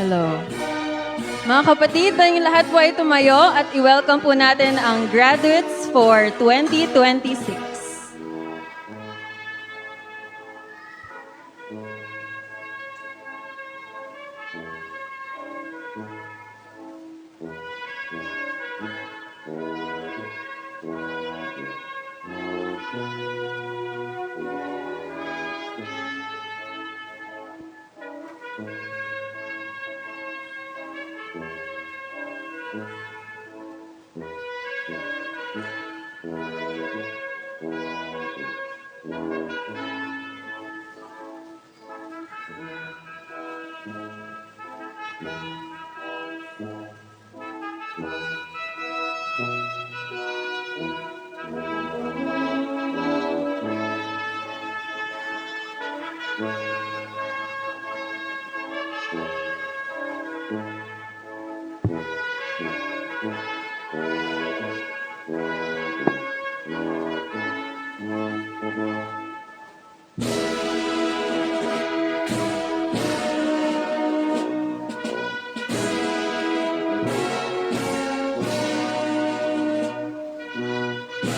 Hello. Mga kapatid, tayong lahat po ay tumayo at i-welcome po natin ang graduates for 2026.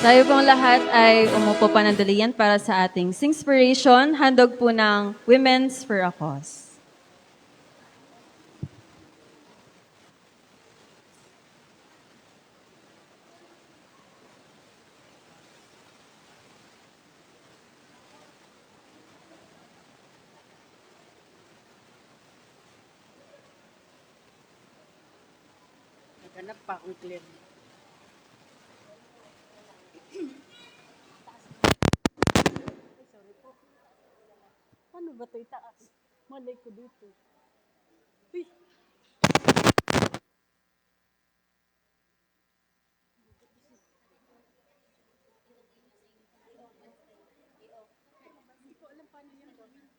Tayo pong lahat ay umupo panandalian para sa ating Singspiration, handog po ng Women's for a Cause. Naghanap pa akong clear. Ay, sorry po. Paano ba ito itaas? Malay ko dito. Uy! Hindi ko alam paano yan gawin.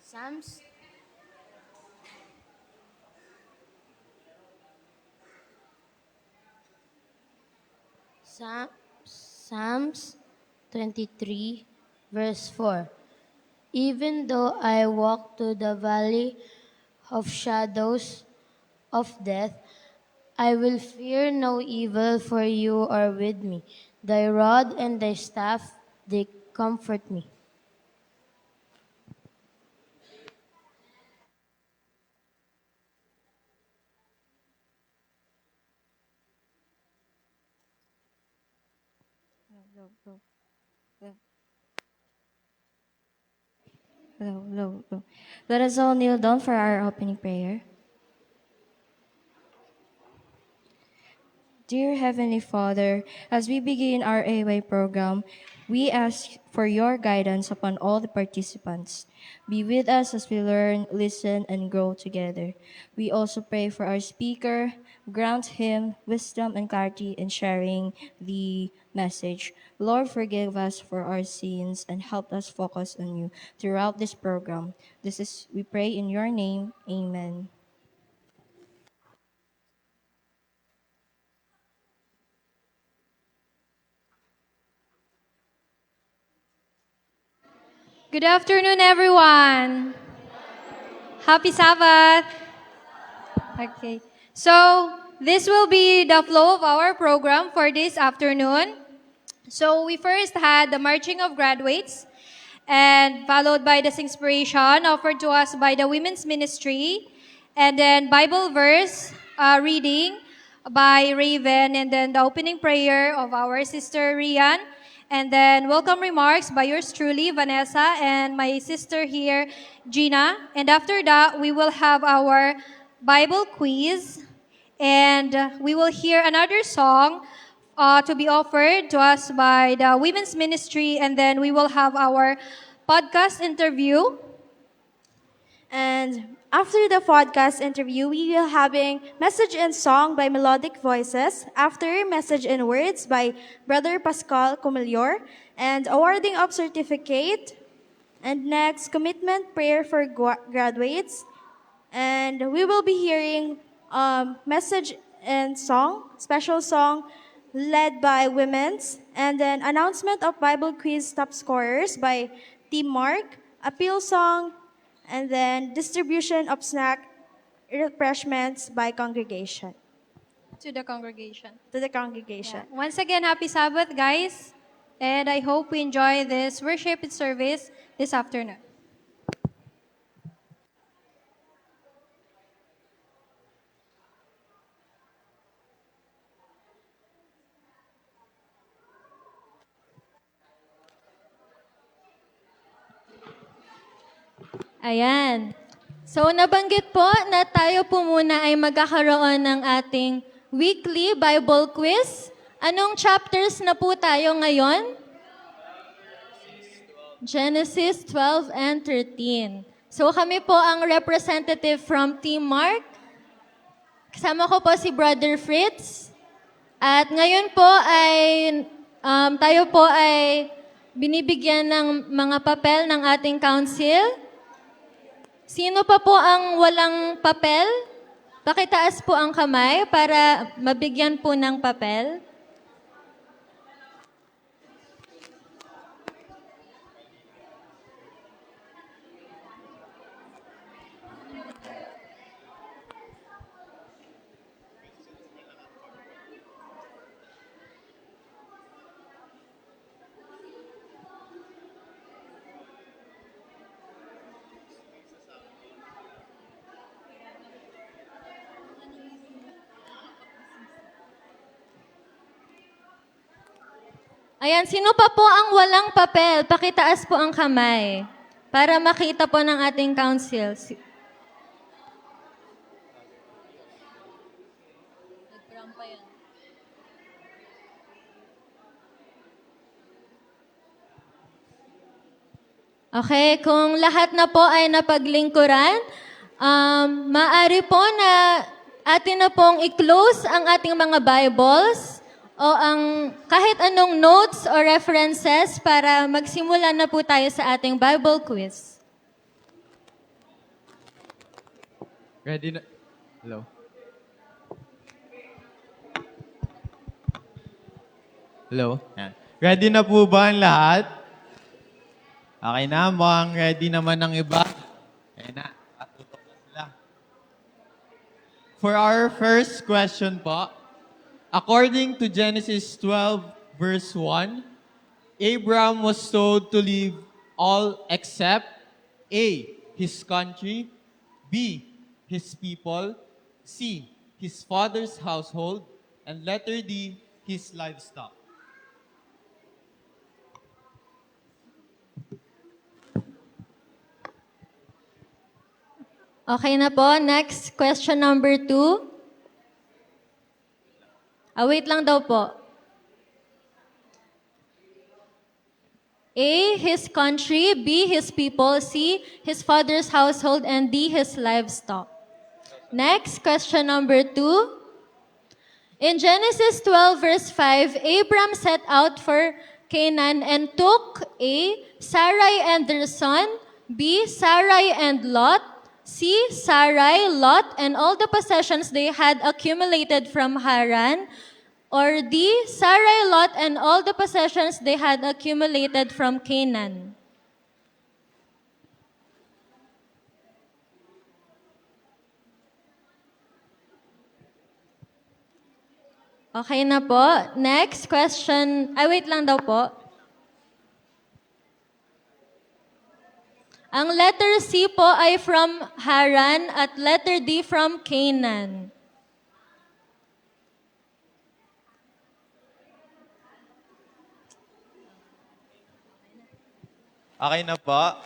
Psalms Psalms 23 verse 4. Even though I walk through the valley of shadows of death, I will fear no evil, for you are with me. Thy rod and thy staff, they comfort me. Hello, hello, hello. Let us all kneel down for our opening prayer. Dear Heavenly Father, as we begin our AY program, we ask for your guidance upon all the participants. Be with us as we learn, listen, and grow together. We also pray for our speaker, grant him wisdom and clarity in sharing the message. Lord, forgive us for our sins and help us focus on you throughout this program. We pray in your name. Amen. Good afternoon, everyone. Happy Sabbath. Okay. So, this will be the flow of our program for this afternoon. So, we first had the marching of graduates and followed by the inspiration offered to us by the women's ministry, and then Bible verse reading by Raven, and then the opening prayer of our sister Rian, and then welcome remarks by yours truly, Vanessa, and my sister here, Gina. And after that, we will have our Bible quiz, and we will hear another song to be offered to us by the women's ministry, and then we will have our podcast interview. And after the podcast interview, we will having message and song by Melodic Voices. After message and words by Brother Pascal Comelior, and awarding of certificate. And next, commitment prayer for graduates. And we will be hearing message and song, special song led by women's. And then announcement of Bible quiz top scorers by Team Mark, appeal song, and then distribution of snack refreshments by congregation, To the congregation. to the congregation. Once again, happy Sabbath, guys. And I hope we enjoy this worship service this afternoon. Ayan. So nabanggit po na tayo po muna ay magkakaroon ng ating weekly Bible quiz. Anong chapters na po tayo ngayon? Genesis 12 and 13. So kami po ang representative from Team Mark. Kasama ko po si Brother Fritz. At ngayon po ay tayo po ay binibigyan ng mga papel ng ating council. Sino pa po ang walang papel? Pakitaas po ang kamay para mabigyan po ng papel. Ayan, sino pa po ang walang papel? Pakitaas po ang kamay para makita po ng ating council. Okay, kung lahat na po ay napaglingkuran, maaari po na atin na pong i-close ang ating mga Bibles o ang kahit anong notes o references para magsimula na po tayo sa ating Bible quiz. Ready na? Hello? Hello? Yan. Ready na po ba ang lahat? Okay na, mukhang ready naman ng iba. Kaya na, patutok na sila. For our first question po, according to Genesis 12 verse 1, Abraham was told to leave all except A, his country, B, his people, C, his father's household, and letter D, his livestock. Okay na po. Next, question number 2. Wait lang daw po. A, his country, B, his people, C, his father's household, and D, his livestock. Next, question number 2. In Genesis 12 verse 5, Abram set out for Canaan and took A, Sarai and their son, B, Sarai and Lot, C, Sarai, Lot, and all the possessions they had accumulated from Haran, or D, Sarai, Lot, and all the possessions they had accumulated from Canaan. Okay na po. Next question. Wait lang daw po. Ang letter C po ay from Haran at letter D from Canaan. Okay na po.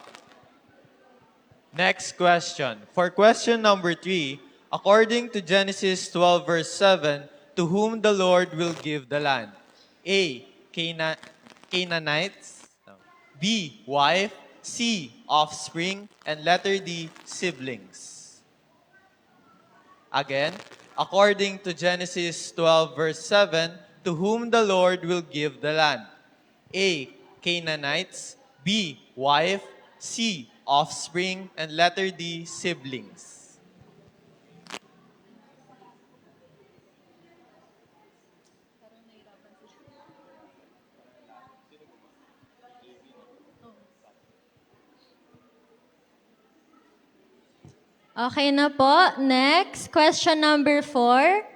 Next question. For question number 3, according to Genesis 12 verse 7, to whom the Lord will give the land? A, Canaanites, B, wife, C, offspring, and letter D, siblings. Again, according to Genesis 12 verse 7, to whom the Lord will give the land? A, Canaanites, B, wife, C, offspring, and letter D, siblings. Okay na po. Next, question number 4.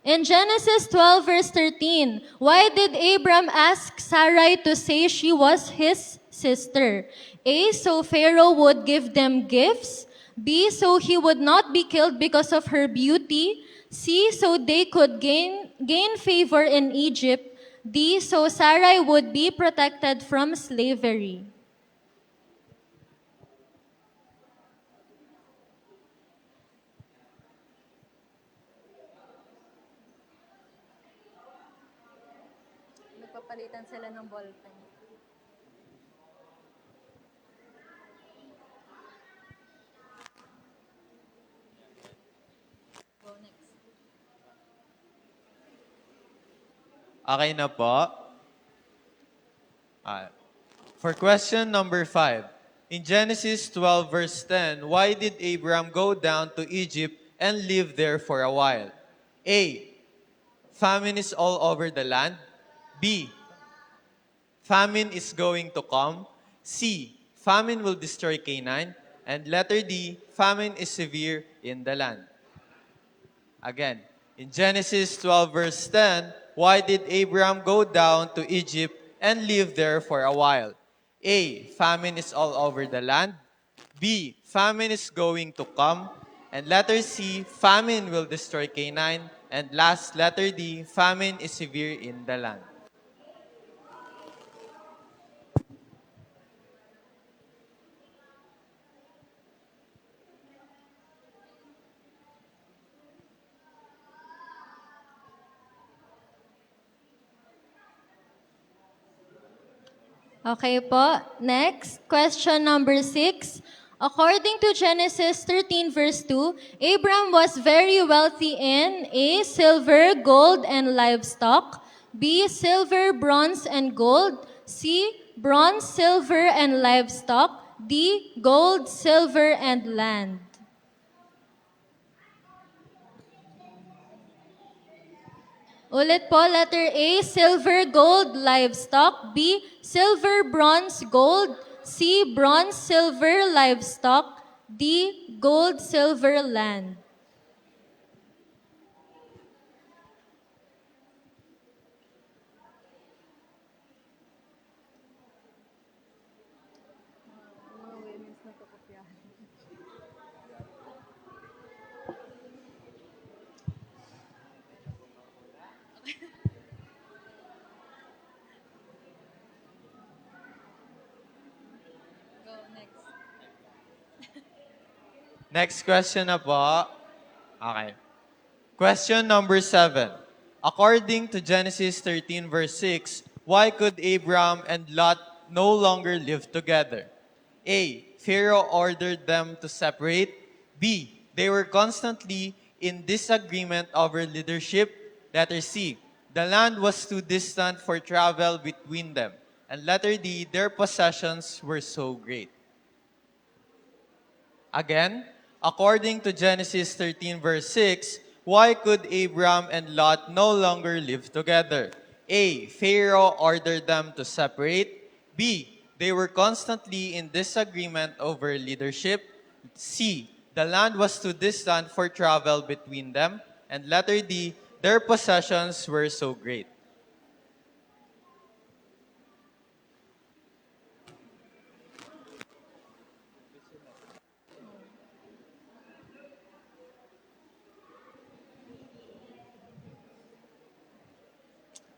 In Genesis 12 verse 13, why did Abram ask Sarai to say she was his sister? A, so Pharaoh would give them gifts. B, so he would not be killed because of her beauty. C, so they could gain favor in Egypt. D, so Sarai would be protected from slavery. Nagpapalitan sila ng ballpen. Okay na po. For question number 5, in Genesis 12 verse 10, why did Abraham go down to Egypt and live there for a while? A, famine is all over the land. B, famine is going to come. C, famine will destroy Canaan. And letter D, famine is severe in the land. Again, in Genesis 12 verse 10, why did Abraham go down to Egypt and live there for a while? A, famine is all over the land. B, famine is going to come. And letter C, famine will destroy Canaan. And last, letter D, famine is severe in the land. Okay po. Next, question number 6. According to Genesis 13 verse 2, Abram was very wealthy in A, silver, gold, and livestock, B, silver, bronze, and gold, C, bronze, silver, and livestock, D, gold, silver, and land. Ulit po, letter A, silver, gold, livestock. B, silver, bronze, gold. C, bronze, silver, livestock. D, gold, silver, land. Next question na po. Okay. Question number 7. According to Genesis 13 verse 6, why could Abram and Lot no longer live together? A. Pharaoh ordered them to separate. B. They were constantly in disagreement over leadership. Letter C. The land was too distant for travel between them. And letter D. Their possessions were so great. Again, according to Genesis 13 verse 6, why could Abram and Lot no longer live together? A. Pharaoh ordered them to separate. B. They were constantly in disagreement over leadership. C. The land was too distant for travel between them. And letter D. Their possessions were so great.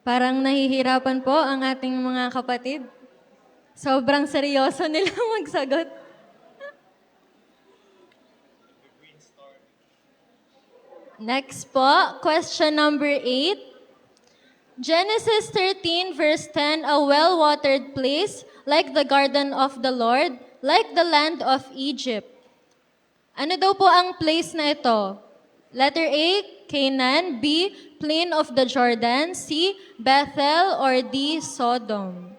Parang nahihirapan po ang ating mga kapatid. Sobrang seryoso nila magsagot. Next po, question number 8. Genesis 13 verse 10, a well-watered place, like the garden of the Lord, like the land of Egypt. Ano daw po ang place na ito? Letter A, Canaan. B, plain of the Jordan. C, Bethel. Or D, Sodom.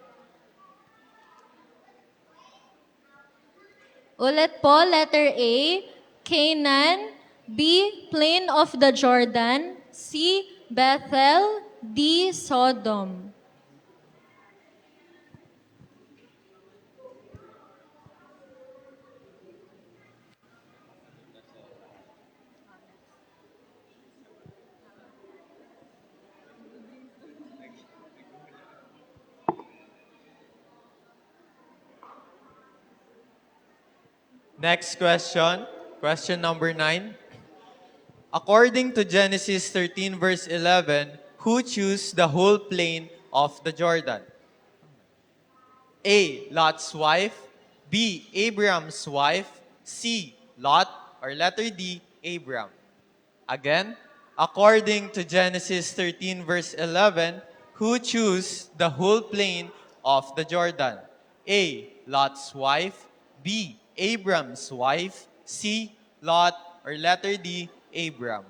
Ulit po, letter A, Canaan. B, plain of the Jordan. C, Bethel. D, Sodom. Next question, question number 9. According to Genesis 13 verse 11, who chose the whole plain of the Jordan? A. Lot's wife. B. Abraham's wife. C. Lot. Or letter D. Abram. Again, according to Genesis 13 verse 11, who chose the whole plain of the Jordan? A. Lot's wife. B. Abram's wife. C. Lot. Or letter D. Abram.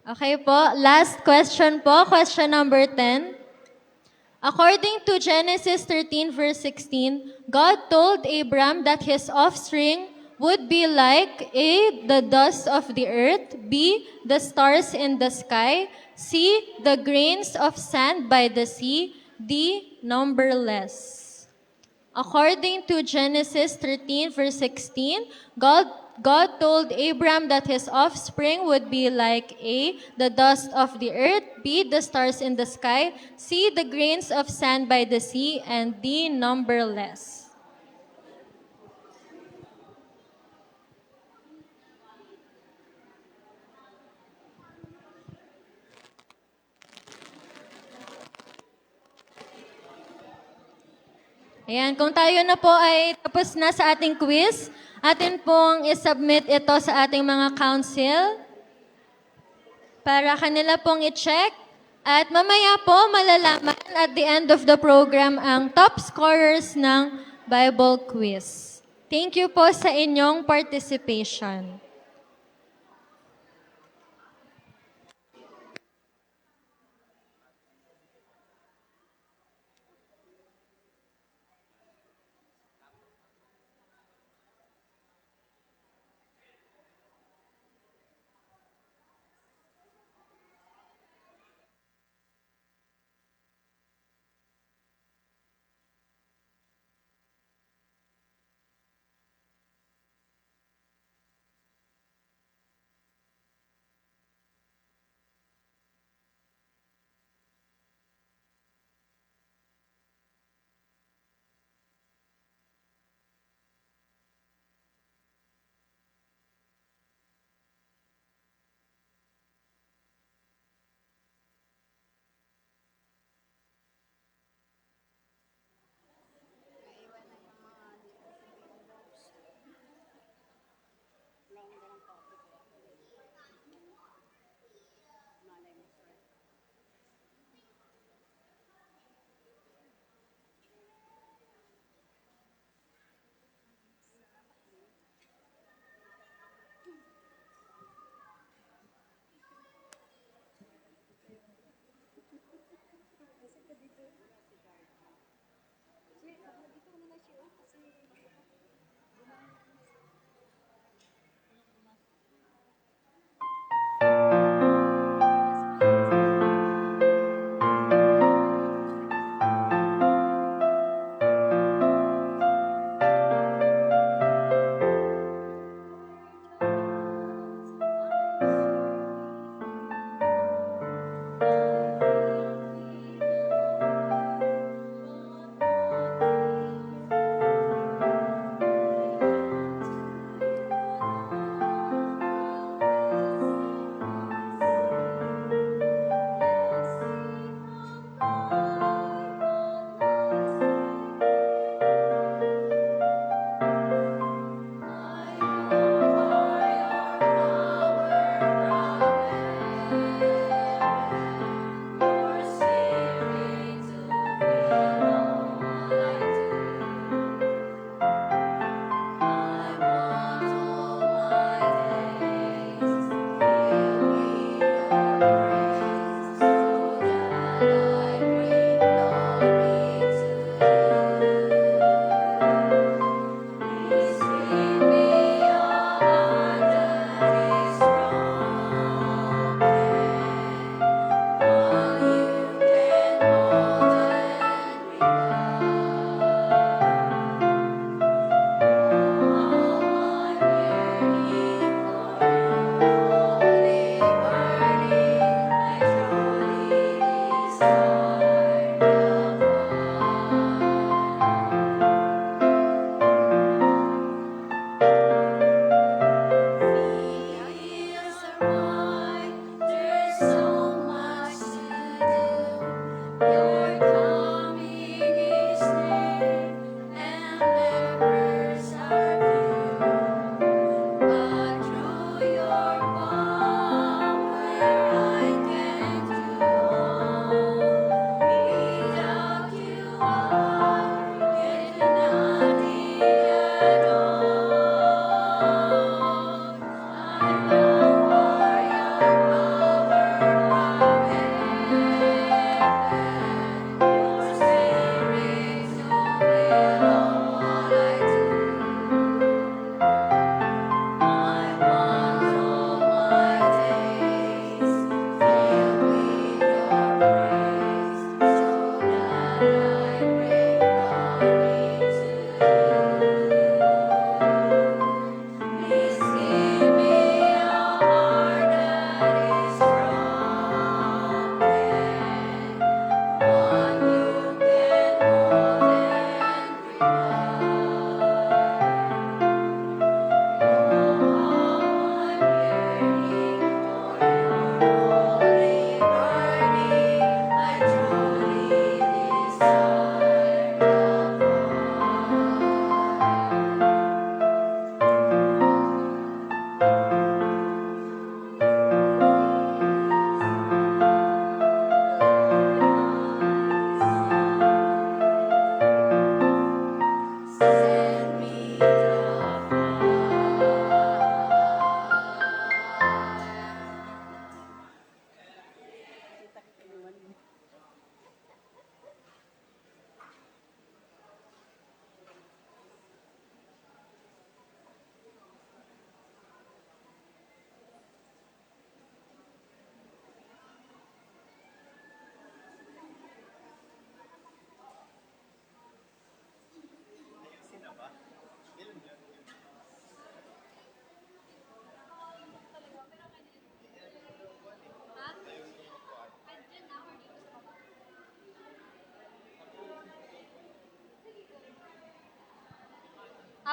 Okay po, last question po, question number 10. According to Genesis 13 verse 16, God told Abram that his offspring would be like A, the dust of the earth, B, the stars in the sky, C, the grains of sand by the sea, D, numberless. According to Genesis 13 verse 16, God told Abram that his offspring would be like A, the dust of the earth, B, the stars in the sky, C, the grains of sand by the sea, and D, numberless. Ayan, kung tayo na po ay tapos na sa ating quiz, atin pong isubmit ito sa ating mga council para kanila pong i-check At mamaya po, malalaman at the end of the program ang top scorers ng Bible Quiz. Thank you po sa inyong participation.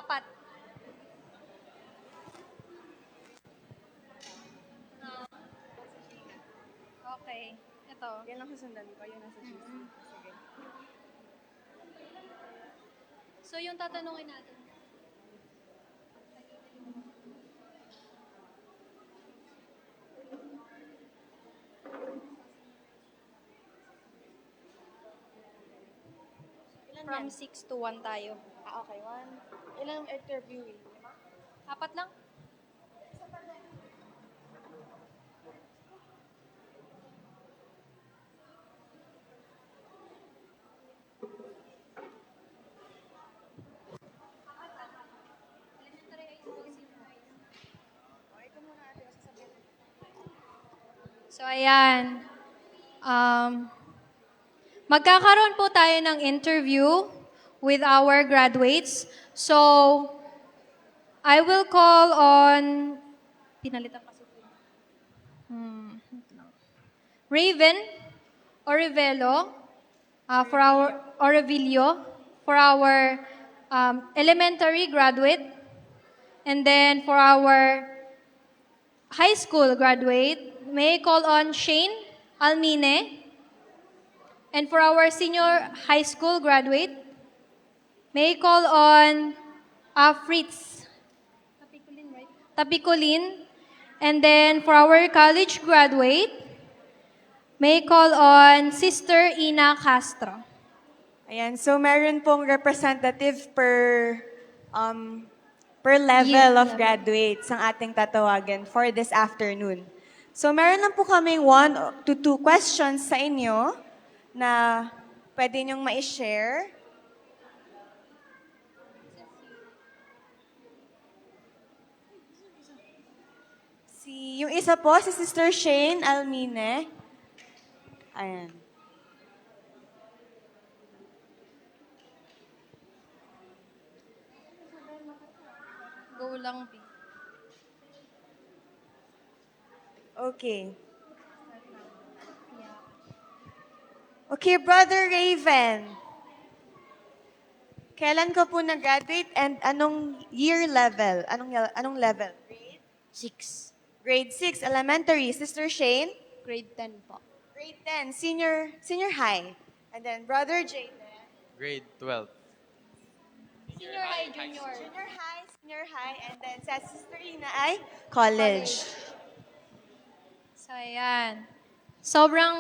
Apat. Okay. Ito. Yan lang susundan ko, yun nasa GC. Sige. So, yung tatanungin natin. From 6 to 1 tayo. Okay, 1. Ilang interviewee? Apat lang? So, ayan. Magkakaroon po tayo ng interview with our graduates. So, I will call on... Pinalitan kasi po. Raven Orivelo for our Orivillo for our elementary graduate, and then for our high school graduate, may I call on Shane Almine, and for our senior high school graduate, may I call on Fritz Tapicolin, and then for our college graduate, may I call on Sister Ina Castro. Ayan, so meron pong representative per level of graduates ang ating tatawagan for this afternoon. So meron lang po kaming 1 to 2 questions sa inyo na pwede niyong ma-share. Yung isa po, si Sister Shane Almine. Ayan. Go lang, B. Okay. Okay, Brother Raven. Kailan ka po nag-graduate and anong year level? Anong level? 6. Grade 6, elementary. Sister Shane? Grade 10 po. Grade 10, senior high. And then Brother Jaden? Grade 12. Senior high, junior. Senior high, and then sa Sister Ina ay college. So, ayan. Sobrang...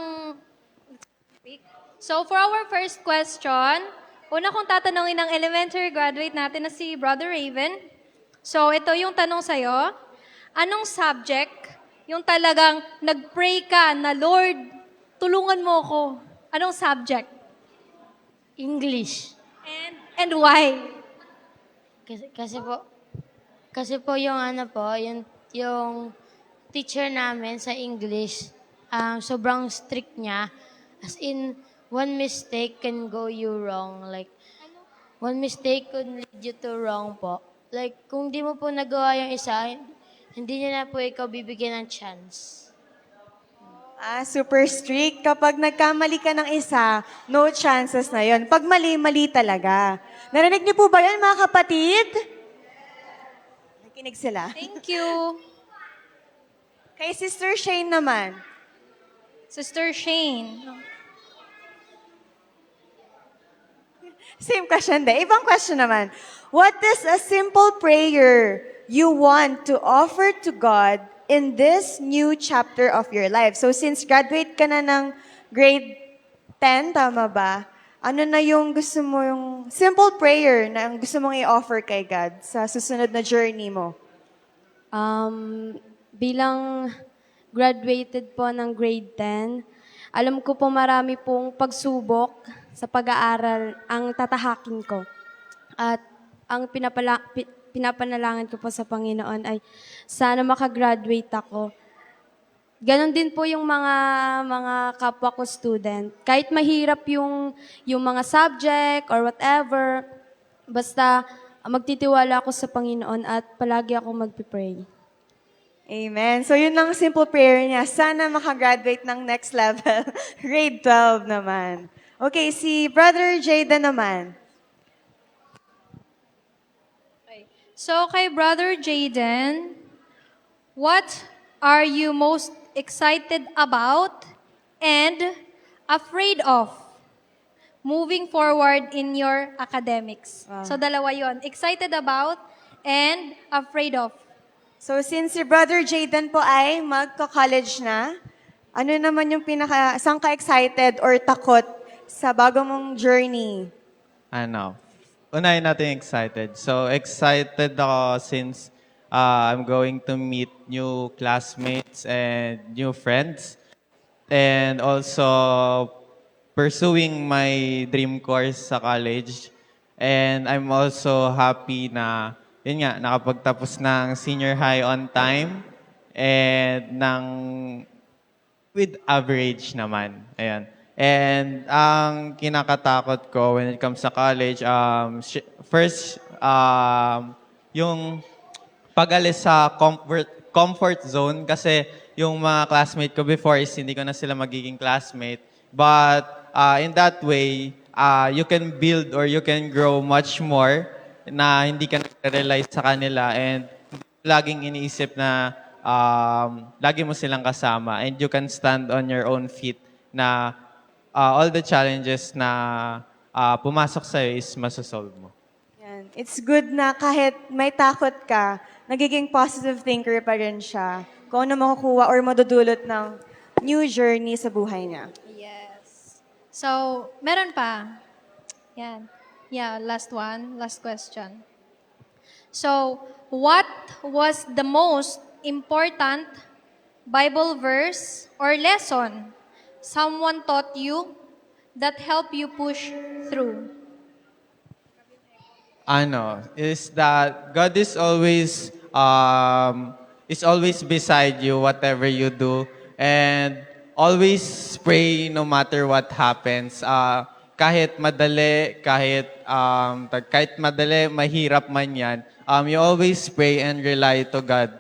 So, for our first question, una kong tatanungin ng elementary graduate natin na si Brother Raven. So, ito yung tanong sa'yo. Anong subject yung talagang nag-pray ka na, Lord, tulungan mo ko? Anong subject? English. And why? Kasi po yung yung teacher namin sa English, sobrang strict niya. As in, one mistake can go you wrong. Like, one mistake could lead you to wrong po. Like, kung di mo po nagawa yung isa, hindi niya na po ikaw bibigyan ng chance. Super strict. Kapag nagkamali ka ng isa, no chances na yon. Pag mali, mali talaga. Narinig niyo po ba yan, mga kapatid? Nakinig sila. Thank you. Kay Sister Shane naman. Sister Shane. Same question din. Ibang question naman. What is a simple prayer you want to offer to God in this new chapter of your life? So since graduate ka na ng grade 10, tama ba? Ano na yung gusto mo, yung simple prayer na ang gusto mong i-offer kay God sa susunod na journey mo? Bilang graduated po ng grade 10, alam ko po marami pong pagsubok sa pag-aaral ang tatahakin ko. At ang pinapanalangin ko po sa Panginoon ay sana makagraduate ako. Ganon din po yung mga kapwa ko student. Kahit mahirap yung mga subject or whatever, basta magtitiwala ako sa Panginoon at palagi ako magpipray. Amen. So yun lang ang simple prayer niya. Sana makagraduate ng next level. Grade 12 naman. Okay, si Brother Jada naman. Okay. So kay Brother Jaden, what are you most excited about and afraid of moving forward in your academics? So dalawa yon. Excited about and afraid of. So since si Brother Jaden po ay magka-college na, ano naman yung saan ka excited or takot sa bago mong journey? Unahin natin excited. So, excited ako since I'm going to meet new classmates and new friends. And also, pursuing my dream course sa college. And I'm also happy na, yun nga, nakapagtapos ng senior high on time. And with average naman. Ayan. And ang kinakatakot ko when it comes sa college, first, yung pag-alis sa comfort zone kasi yung mga classmate ko before is hindi ko na sila magiging classmate. But in that way, you can build or you can grow much more na hindi ka nag-realize sa kanila and laging iniisip na lagi mo silang kasama and you can stand on your own feet na all the challenges na pumasok sa'yo is masasolve mo. Yan. It's good na kahit may takot ka, nagiging positive thinker pa rin siya. Kung ano makukuha or madudulot ng new journey sa buhay niya. Yes. So, meron pa. Yan. Yeah, last one. Last question. So, what was the most important Bible verse or lesson someone taught you that helped you push through? Is that God is always beside you whatever you do and always pray no matter what happens. Kahit madali, kahit madali, mahirap man yan, you always pray and rely to God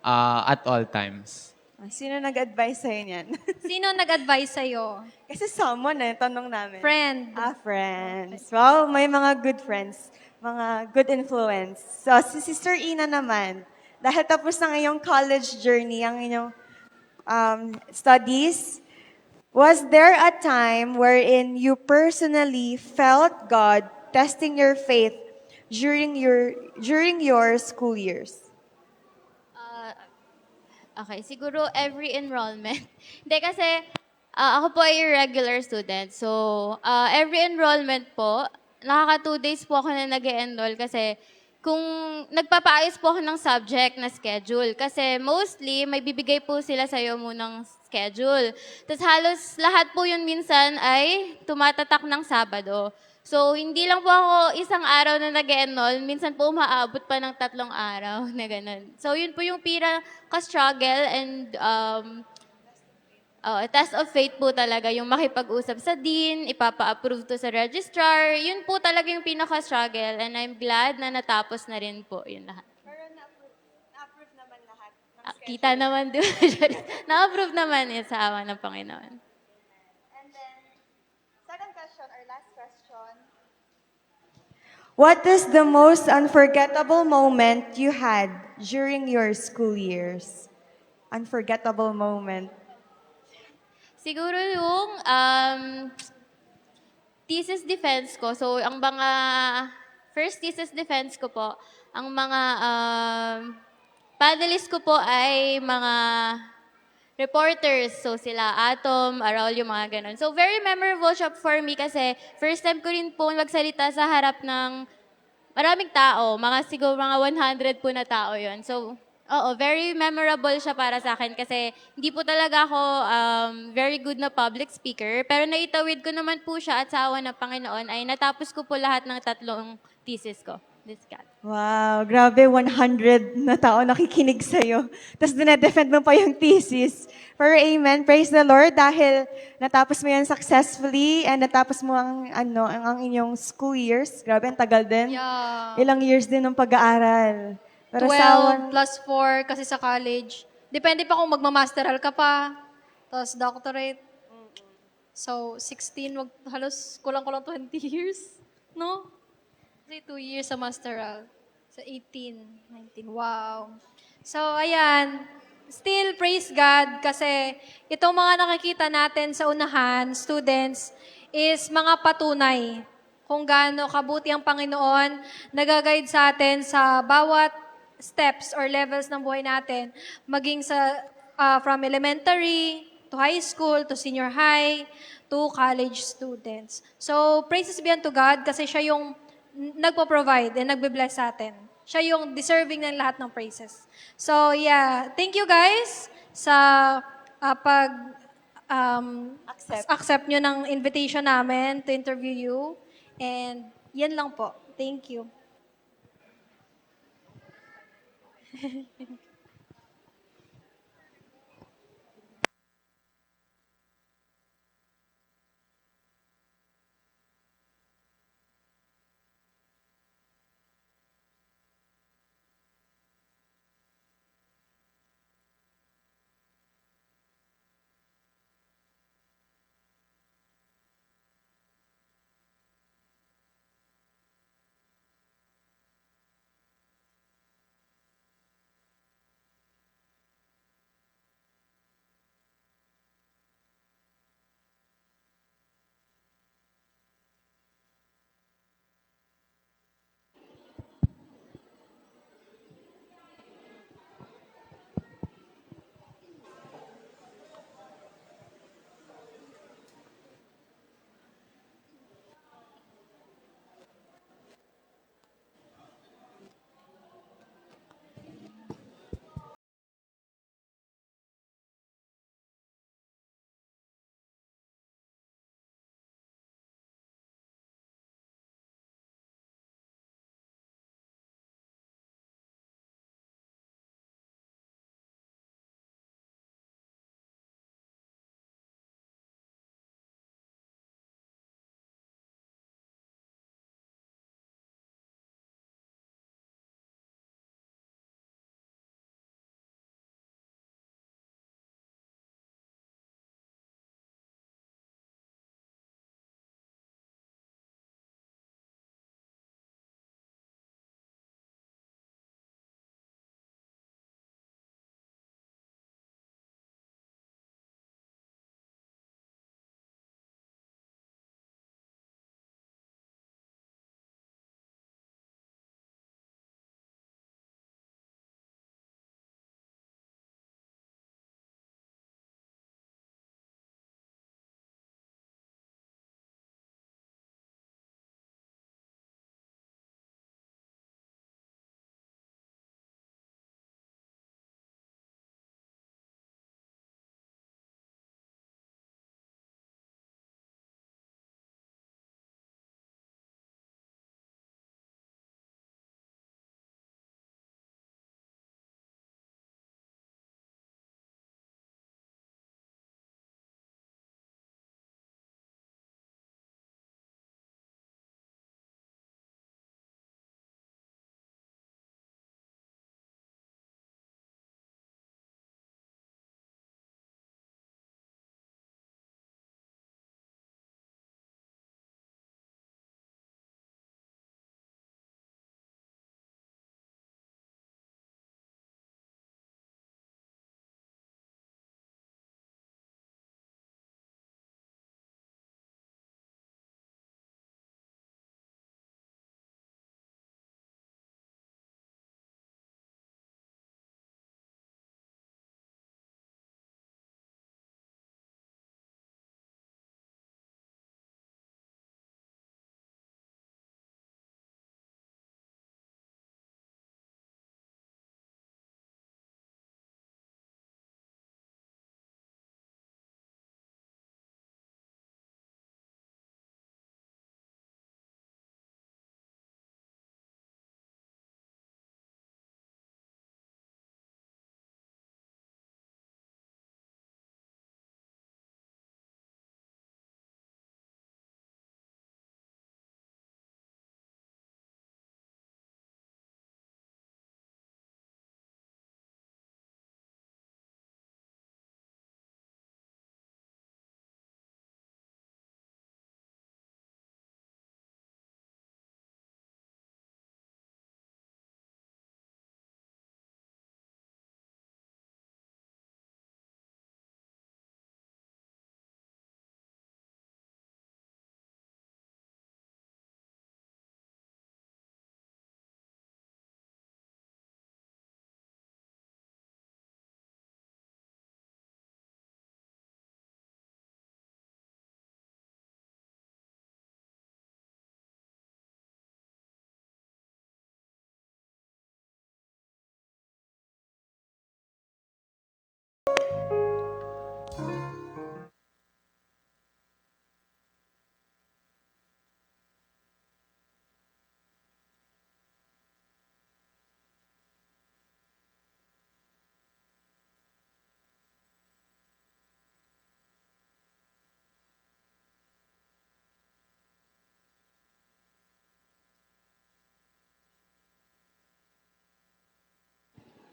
at all times. Sino nag-advise sa'yo niyan? Sino nag-advise sa'yo? Kasi someone tanong namin. Friend. Friends. Wow, may mga good friends. Mga good influence. So, si Sister Ina naman, dahil tapos ng iyong college journey, ang inyong studies, was there a time wherein you personally felt God testing your faith during your school years? Okay, siguro every enrollment. Hindi kasi ako po ay regular student. So, every enrollment po, nakaka 2 days po ako na nag-enroll kasi kung nagpapaayos po ako ng subject na schedule. Kasi mostly, may bibigay po sila sa'yo munang schedule. Tapos halos lahat po yun minsan ay tumatatak ng Sabado. So, hindi lang po ako isang araw na nag-enroll. Minsan po umaabot pa ng 3 araw na ganun. So, yun po yung pinaka-struggle and test of faith po talaga. Yung makipag-usap sa dean, ipapa-approve to sa registrar. Yun po talaga yung pinaka-struggle. And I'm glad na natapos na rin po yun lahat. Pero na-approve naman lahat ng schedule. Kita naman doon. Na-approve naman yun sa awa ng Panginoon. And then, second question or last question. What is the most unforgettable moment you had during your school years? Unforgettable moment. Siguro yung thesis defense ko. So, ang mga first thesis defense ko po, ang mga panelists ko po ay mga reporters. So, sila Atom, Araulio, mga ganun. So, very memorable siya for me kasi first time ko rin po magsalita sa harap ng maraming tao. Siguro mga 100 po na tao yon. So, very memorable siya para sa akin kasi hindi po talaga ako very good na public speaker. Pero naitawid ko naman po siya at sa awa ng Panginoon ay natapos ko po lahat ng 3 thesis ko. Wow, grabe, 100 na tao nakikinig sa'yo. Tapos dinedefend mo pa yung thesis. Pero amen, praise the Lord dahil natapos mo yan successfully and natapos mo ang inyong school years. Grabe, ang tagal din. Yeah. Ilang years din ng pag-aaral. Pero 12 plus 4 kasi sa college. Depende pa kung magmamasteral ka pa. Tapos doctorate. So, 16, halos kulang-kulang 20 years. No? Kasi 2 years sa masteral. Sa 18, 19. Wow. So, ayan. Still, praise God kasi itong mga nakikita natin sa unahan, students, is mga patunay kung gaano kabuti ang Panginoon, nag-guide sa atin sa bawat steps or levels ng buhay natin, maging sa from elementary to high school to senior high to college students. So, praises be unto God kasi siya yung nagpo-provide and nagbe-bless sa atin. Siya yung deserving ng lahat ng praises. So, yeah. Thank you guys sa pag accept nyo ng invitation namin to interview you. And yan lang po. Thank you.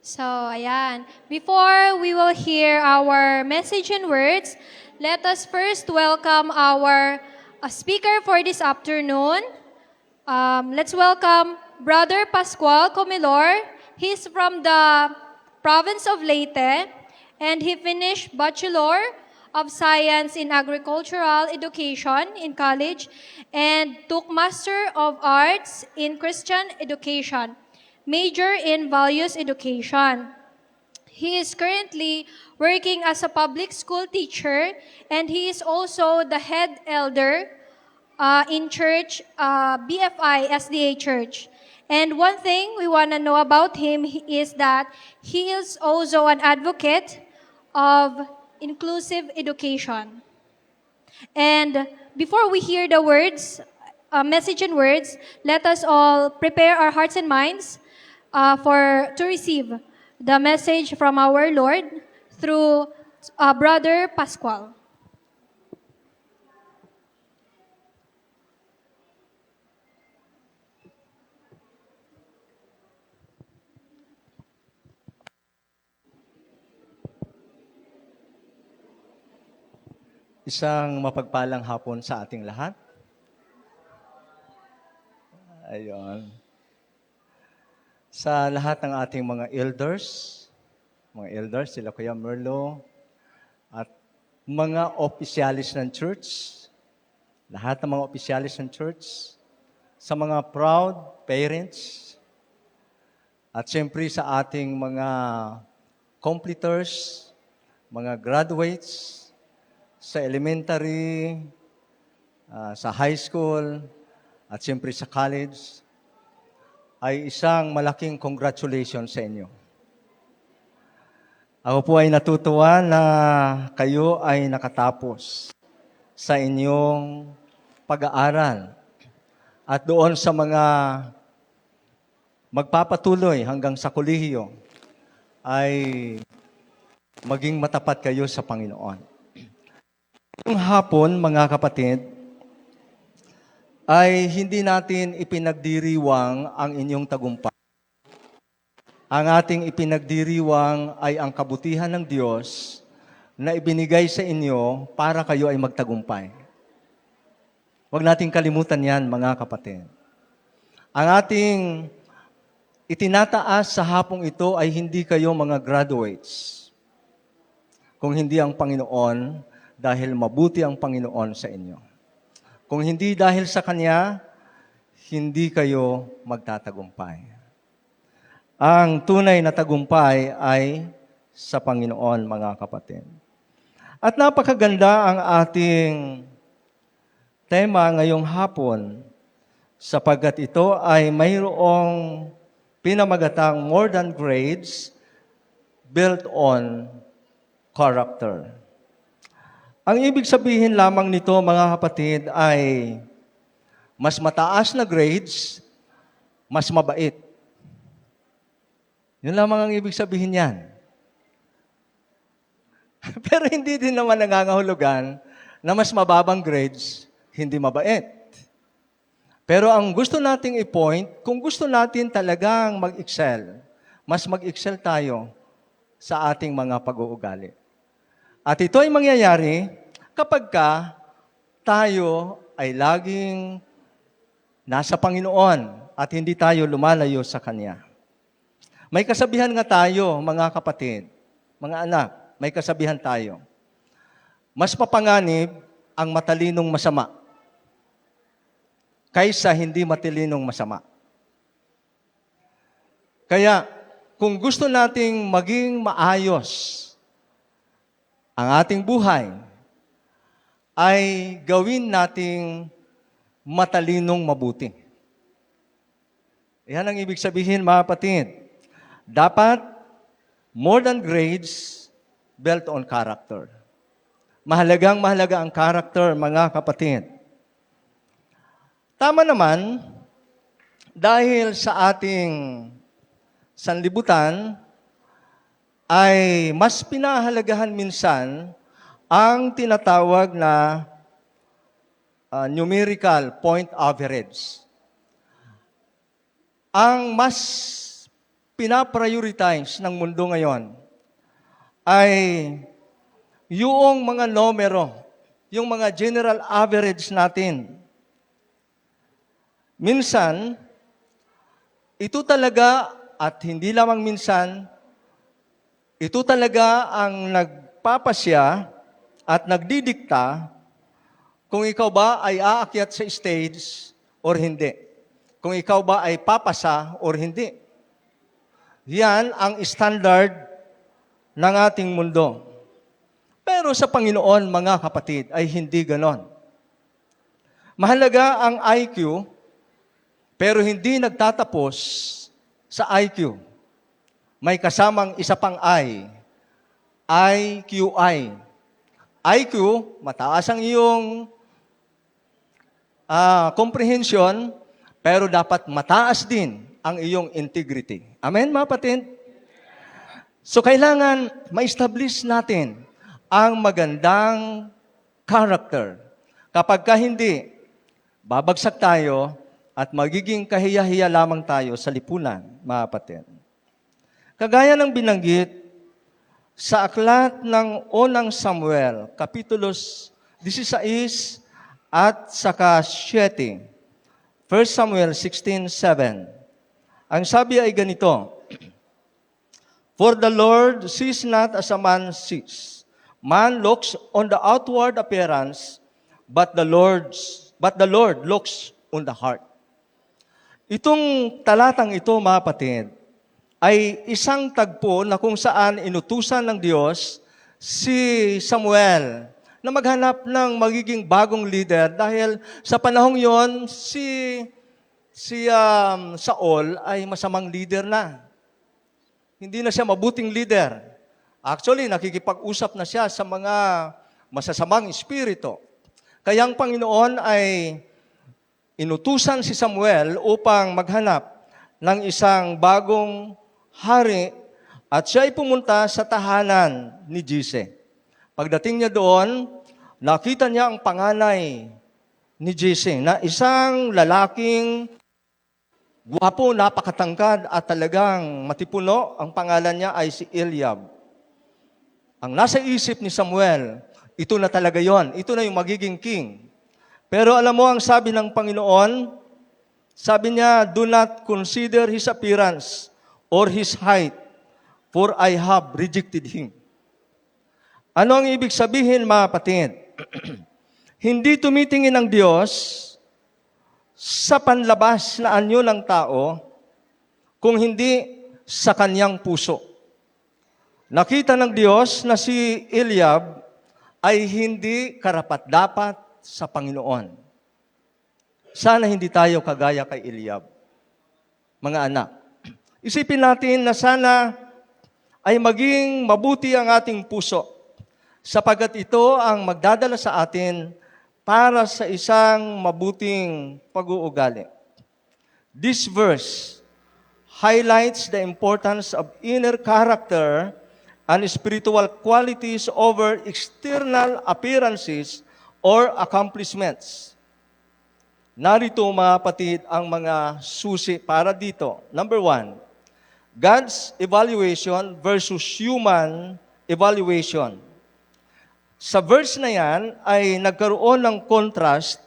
So, ayan. Before we will hear our message and words, let us first welcome our speaker for this afternoon. Let's welcome Brother Pascual Comilor. He's from the province of Leyte, and he finished Bachelor of Science in Agricultural Education in college and took Master of Arts in Christian Education, major in Values Education. He is currently working as a public school teacher, and he is also the head elder in church, BFI SDA Church. And one thing we want to know about him is that he is also an advocate of inclusive education. And before we hear the words, message and words, let us all prepare our hearts and minds to receive the message from our Lord through Brother Pascual. Isang mapagpalang hapon sa ating lahat. Ayun. Sa lahat ng ating mga elders, sila Kuya Merlo, at mga opisyalis ng church, lahat ng mga opisyalis ng church, sa mga proud parents, at siyempre sa ating mga completers, mga graduates, sa elementary, sa high school, at siyempre sa college, ay isang malaking congratulations sa inyo. Ako po ay natutuwa na kayo ay nakatapos sa inyong pag-aaral at doon sa mga magpapatuloy hanggang sa kolehiyo ay maging matapat kayo sa Panginoon. Yung hapon, mga kapatid, ay hindi natin ipinagdiriwang ang inyong tagumpay. Ang ating ipinagdiriwang ay ang kabutihan ng Diyos na ibinigay sa inyo para kayo ay magtagumpay. Huwag nating kalimutan yan, mga kapatid. Ang ating itinataas sa hapong ito ay hindi kayo mga graduates, kung hindi ang Panginoon, dahil mabuti ang Panginoon sa inyo. Kung hindi dahil sa Kanya, hindi kayo magtatagumpay. Ang tunay na tagumpay ay sa Panginoon, mga kapatid. At napakaganda ang ating tema ngayong hapon, sapagkat ito ay mayroong pinamagatang more than grades built on character. Ang ibig sabihin lamang nito, mga kapatid, ay mas mataas na grades, mas mabait. Yun lamang ang ibig sabihin yan. Pero hindi din naman nangangahulugan na mas mababang grades, hindi mabait. Pero ang gusto nating i-point, kung gusto natin talagang mag-excel, mas mag-excel tayo sa ating mga pag-uugali. At ito ay mangyayari kapag tayo ay laging nasa Panginoon at hindi tayo lumalayo sa Kanya. May kasabihan nga tayo, mga kapatid, mga anak, may kasabihan tayo. Mas mapanganib ang matalinong masama kaysa hindi matalinong masama. Kaya, kung gusto nating maging maayos ang ating buhay, ay gawin nating matalinong mabuti. Yan ang ibig sabihin, mga kapatid. Dapat, more than grades, built on character. Mahalagang mahalaga ang character, mga kapatid. Tama naman, dahil sa ating sanlibutan, ay mas pinahalagahan minsan ang tinatawag na numerical point average. Ang mas pinaprioritize ng mundo ngayon ay yung mga numero, yung mga general average natin. Minsan, ito talaga, at hindi lamang minsan, ito talaga ang nagpapasya at nagdidikta kung ikaw ba ay aakyat sa stage or hindi. Kung ikaw ba ay papasa or hindi. Yan ang standard ng ating mundo. Pero sa Panginoon, mga kapatid, ay hindi ganon. Mahalaga ang IQ, pero hindi nagtatapos sa IQ. May kasamang isa pang IQI. IQ, mataas ang iyong comprehension, pero dapat mataas din ang iyong integrity. Amen, mga kapatid? So, kailangan ma-establish natin ang magandang character. Kapag ka hindi, babagsak tayo at magiging kahiya-hiya lamang tayo sa lipunan, mga kapatid. Kagaya ng binanggit sa aklat ng unang Samuel, Kapitulos 16 at saka 7, 1 Samuel 16:7. Ang sabi ay ganito, For the Lord sees not as a man sees. Man looks on the outward appearance, but the Lord looks on the heart. Itong talatang ito, mga kapatid, ay isang tagpo na kung saan inutusan ng Diyos si Samuel na maghanap ng magiging bagong leader dahil sa panahong yon si Saul ay masamang leader na. Hindi na siya mabuting leader. Actually, nakikipag-usap na siya sa mga masasamang espiritu. Kaya ang Panginoon ay inutusan si Samuel upang maghanap ng isang bagong hari at siya ay pumunta sa tahanan ni Jesse. Pagdating niya doon, nakita niya ang panganay ni Jesse na isang lalaking guwapo, napakatangkad at talagang matipuno. Ang pangalan niya ay si Eliab. Ang nasa isip ni Samuel, ito na talaga yon. Ito na yung magiging king. Pero alam mo ang sabi ng Panginoon, sabi niya, do not consider his appearance or his height, for I have rejected him. Ano ang ibig sabihin, mga kapatid? Hindi tumitingin ang Diyos sa panlabas na anyo ng tao, kung hindi sa kanyang puso. Nakita ng Diyos na si Eliab ay hindi karapat-dapat sa Panginoon. Sana hindi tayo kagaya kay Eliab. Mga anak, isipin natin na sana ay maging mabuti ang ating puso, sapagkat ito ang magdadala sa atin para sa isang mabuting pag-uugali. This verse highlights the importance of inner character and spiritual qualities over external appearances or accomplishments. Narito, mga kapatid, ang mga susi para dito. Number 1, God's evaluation versus human evaluation. Sa verse na yan ay nagkaroon ng contrast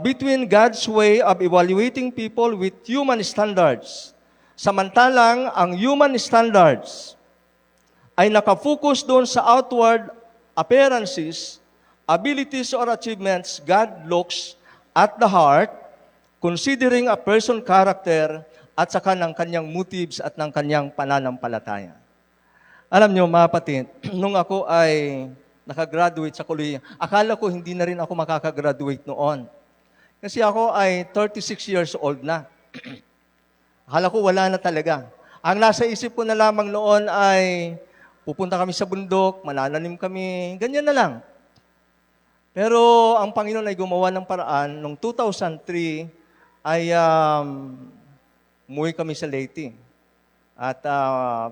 between God's way of evaluating people with human standards. Samantalang ang human standards ay nakafocus doon sa outward appearances, abilities or achievements. God looks at the heart, considering a person's character at saka ng kanyang motives at ng kanyang pananampalataya. Alam niyo, mga kapatid, nung ako ay nakagraduate sa kolehiyo, akala ko hindi na rin ako makakagraduate noon. Kasi ako ay 36 years old na. Akala ko wala na talaga. Ang nasa isip ko na lamang noon ay pupunta kami sa bundok, manananim kami, ganyan na lang. Pero ang Panginoon ay gumawa ng paraan. Noong 2003 ay umuwi kami sa Leyte. At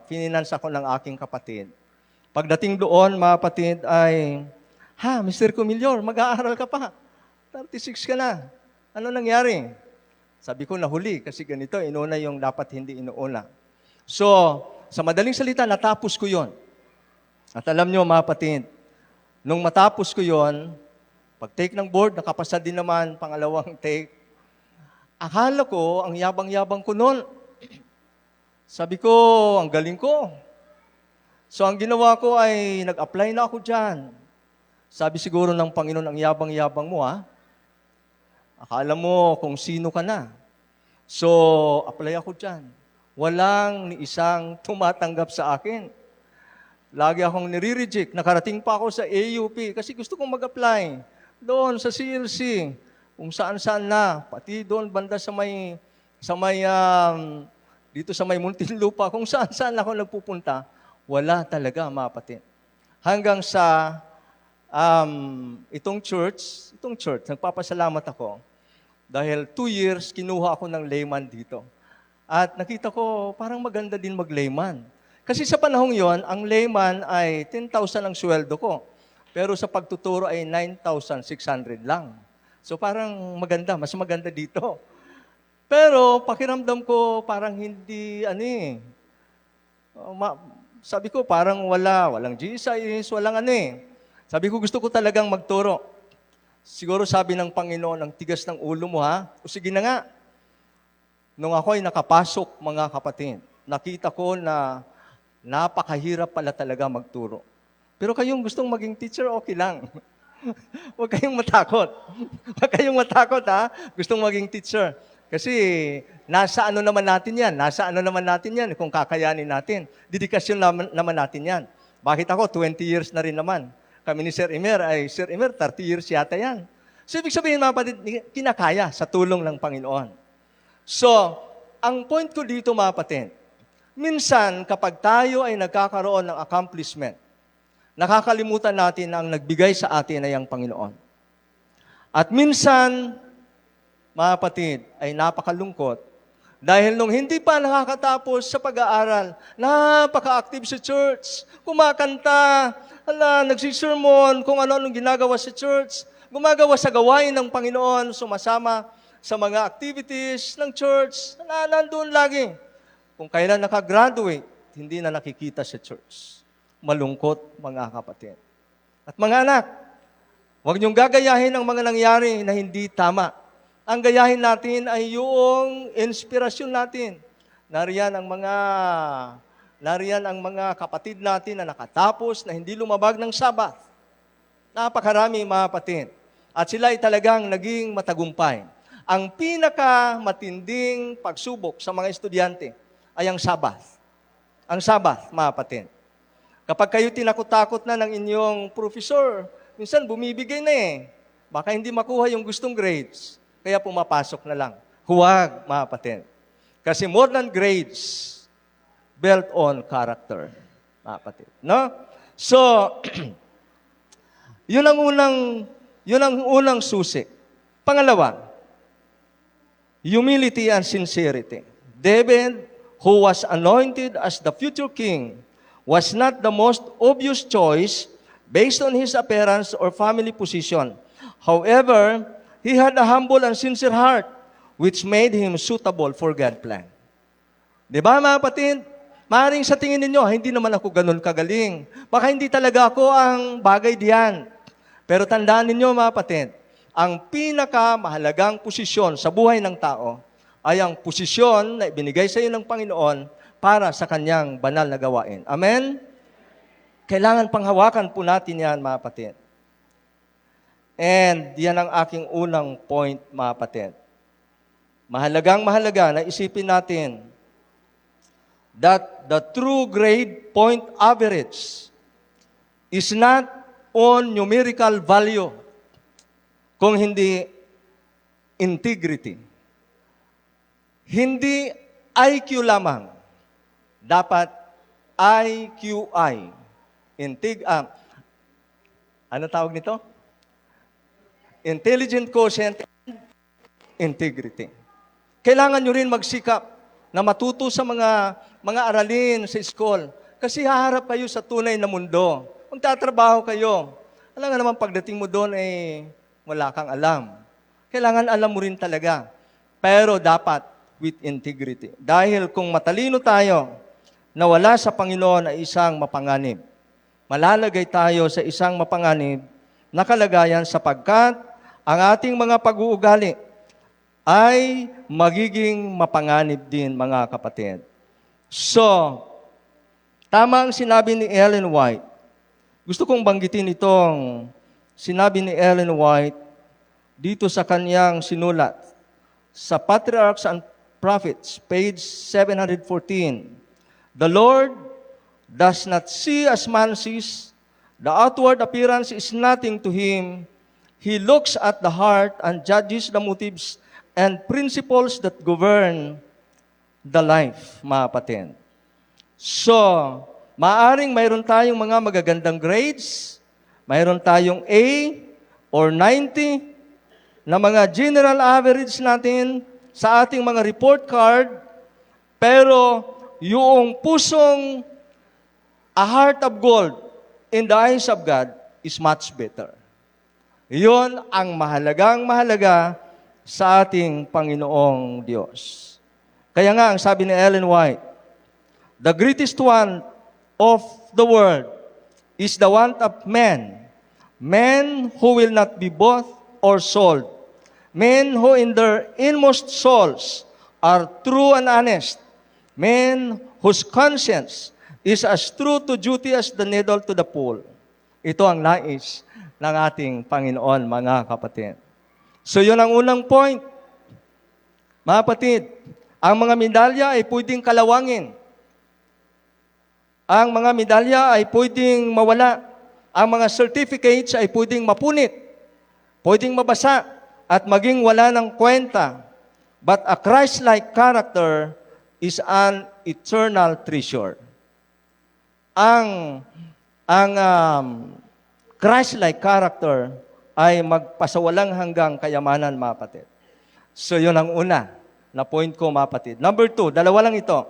fininance ako ng aking kapatid. Pagdating doon, mga kapatid, ay, Mr. Comillor, mag-aaral ka pa. 36 ka na. Ano nangyari? Sabi ko, nahuli kasi ganito, inuna yung dapat hindi inuuna. So, sa madaling salita, natapos ko yon. At alam nyo, mga kapatid, nung matapos ko yon, pag-take ng board, nakapasa din naman, pangalawang take. Akala ko, ang yabang-yabang ko noon. Sabi ko, ang galing ko. So, ang ginawa ko ay nag-apply na ako dyan. Sabi siguro ng Panginoon, ang yabang-yabang mo, ha? Akala mo kung sino ka na. So, apply ako dyan. Walang ni isang tumatanggap sa akin. Lagi akong nire-reject. Nakarating pa ako sa AUP kasi gusto kong mag-apply. Doon sa CLC, kung saan-saan na. Pati doon banda dito sa may Muntinlupa, kung saan-saan ako nagpupunta, wala talaga, mga kapatid. Hanggang sa itong church, nagpapasalamat ako. Dahil 2 years, kinuha ako ng layman dito. At nakita ko, parang maganda din mag-layman. Kasi sa panahong yon, ang layman ay 10,000 ang sweldo ko. Pero sa pagtuturo ay 9,600 lang. So parang maganda, mas maganda dito. Pero pakiramdam ko parang hindi, sabi ko parang walang Jesus, walang Sabi ko gusto ko talagang magturo. Siguro sabi ng Panginoon, ang tigas ng ulo mo ha. O sige na nga. Nung ako ay nakapasok, mga kapatid, nakita ko na napakahirap pala talaga magturo. Pero kayong gustong maging teacher, okay lang. Huwag kayong matakot. Huwag kayong matakot ha. Gustong maging teacher. Kasi nasa ano naman natin yan kung kakayanin natin. Dedikasyon naman natin yan. Bakit ako? 20 years na rin naman. Kami ni Sir Emer, 30 years yata yan. So, ibig sabihin, mga kapatid, kinakaya sa tulong ng Panginoon. So, ang point ko dito, mga kapatid, minsan, kapag tayo ay nagkakaroon ng accomplishment, nakakalimutan natin na ang nagbigay sa atin ay ang Panginoon. At minsan, mga kapatid, ay napakalungkot dahil nung hindi pa nakakatapos sa pag-aaral, napaka-active sa church, kumakanta, nagsisermon, kung ano-anong ginagawa sa church, gumagawa sa gawain ng Panginoon, sumasama sa mga activities ng church, nandun lagi. Kung kailan nakagraduate, hindi na nakikita sa church. Malungkot, mga kapatid. At mga anak, huwag niyong gagayahin ang mga nangyari na hindi tama. Ang gayahin natin ay yung inspirasyon natin. Nariyan ang mga kapatid natin na nakatapos, na hindi lumabag ng Sabat. Napakarami, mga kapatid. At sila ay talagang naging matagumpay. Ang pinakamatinding pagsubok sa mga estudyante ay ang Sabat. Ang Sabat, mga kapatid. Kapag kayo tinakot-takot na ng inyong professor, minsan bumibigay na Baka hindi makuha yung gustong grades. Kaya pumapasok na lang. Huwag, mga kapatid. Kasi more than grades, built on character, mga kapatid. No? So, yun ang unang susi. Pangalawa, humility and sincerity. David, who was anointed as the future king, was not the most obvious choice based on his appearance or family position. However, he had a humble and sincere heart, which made him suitable for God's plan. Di ba, mga kapatid? Maaaring sa tingin ninyo, hindi naman ako ganun kagaling. Baka hindi talaga ako ang bagay diyan. Pero tandaan ninyo, mga kapatid, ang pinakamahalagang posisyon sa buhay ng tao ay ang posisyon na ibinigay sa iyo ng Panginoon para sa kanyang banal na gawain. Amen? Kailangan panghawakan po natin yan, mga kapatid. And yan ang aking unang point, mga kapatid. Mahalaga na isipin natin that the true grade point average is not on numerical value, kung hindi integrity. Hindi IQ lamang. Dapat IQI. Ano tawag nito? Intelligent quotient and integrity. Kailangan nyo rin magsikap na matuto sa mga aralin sa school. Kasi haharap kayo sa tunay na mundo. Magtatrabaho kayo. Alam nga naman, pagdating mo doon, wala kang alam. Kailangan alam mo rin talaga. pero dapat with integrity. Dahil kung matalino tayo na wala sa Panginoon ay isang mapanganib, malalagay tayo sa isang mapanganib na kalagayan sapagkat ang ating mga pag-uugali ay magiging mapanganib din, mga kapatid. So, tama ang sinabi ni Ellen White. Gusto kong banggitin itong sinabi ni Ellen White dito sa kanyang sinulat sa Patriarchs and Prophets, page 714. The Lord does not see as man sees. The outward appearance is nothing to Him. He looks at the heart and judges the motives and principles that govern the life, mga kapatid. So, maaring mayroon tayong mga magagandang grades, mayroon tayong A or 90 na mga general average natin sa ating mga report card, pero yung pusong a heart of gold in the eyes of God is much better. Iyon ang mahalaga sa ating Panginoong Diyos. Kaya nga, ang sabi ni Ellen White, the greatest want of the world is the want of men. Men who will not be bought or sold. Men who in their inmost souls are true and honest. Men whose conscience is as true to duty as the needle to the pole. Ito ang nais ng ating Panginoon, mga kapatid. So yun ang unang point. Mga kapatid, ang mga medalya ay pwedeng kalawangin. Ang mga medalya ay pwedeng mawala. Ang mga certificates ay pwedeng mapunit, pwedeng mabasa, at maging wala ng kwenta. But a Christ-like character is an eternal treasure. Ang Christ-like character ay magpasawalang hanggang kayamanan, mga kapatid. So yun ang una na point ko, mga kapatid. Number 2, dalawa lang ito.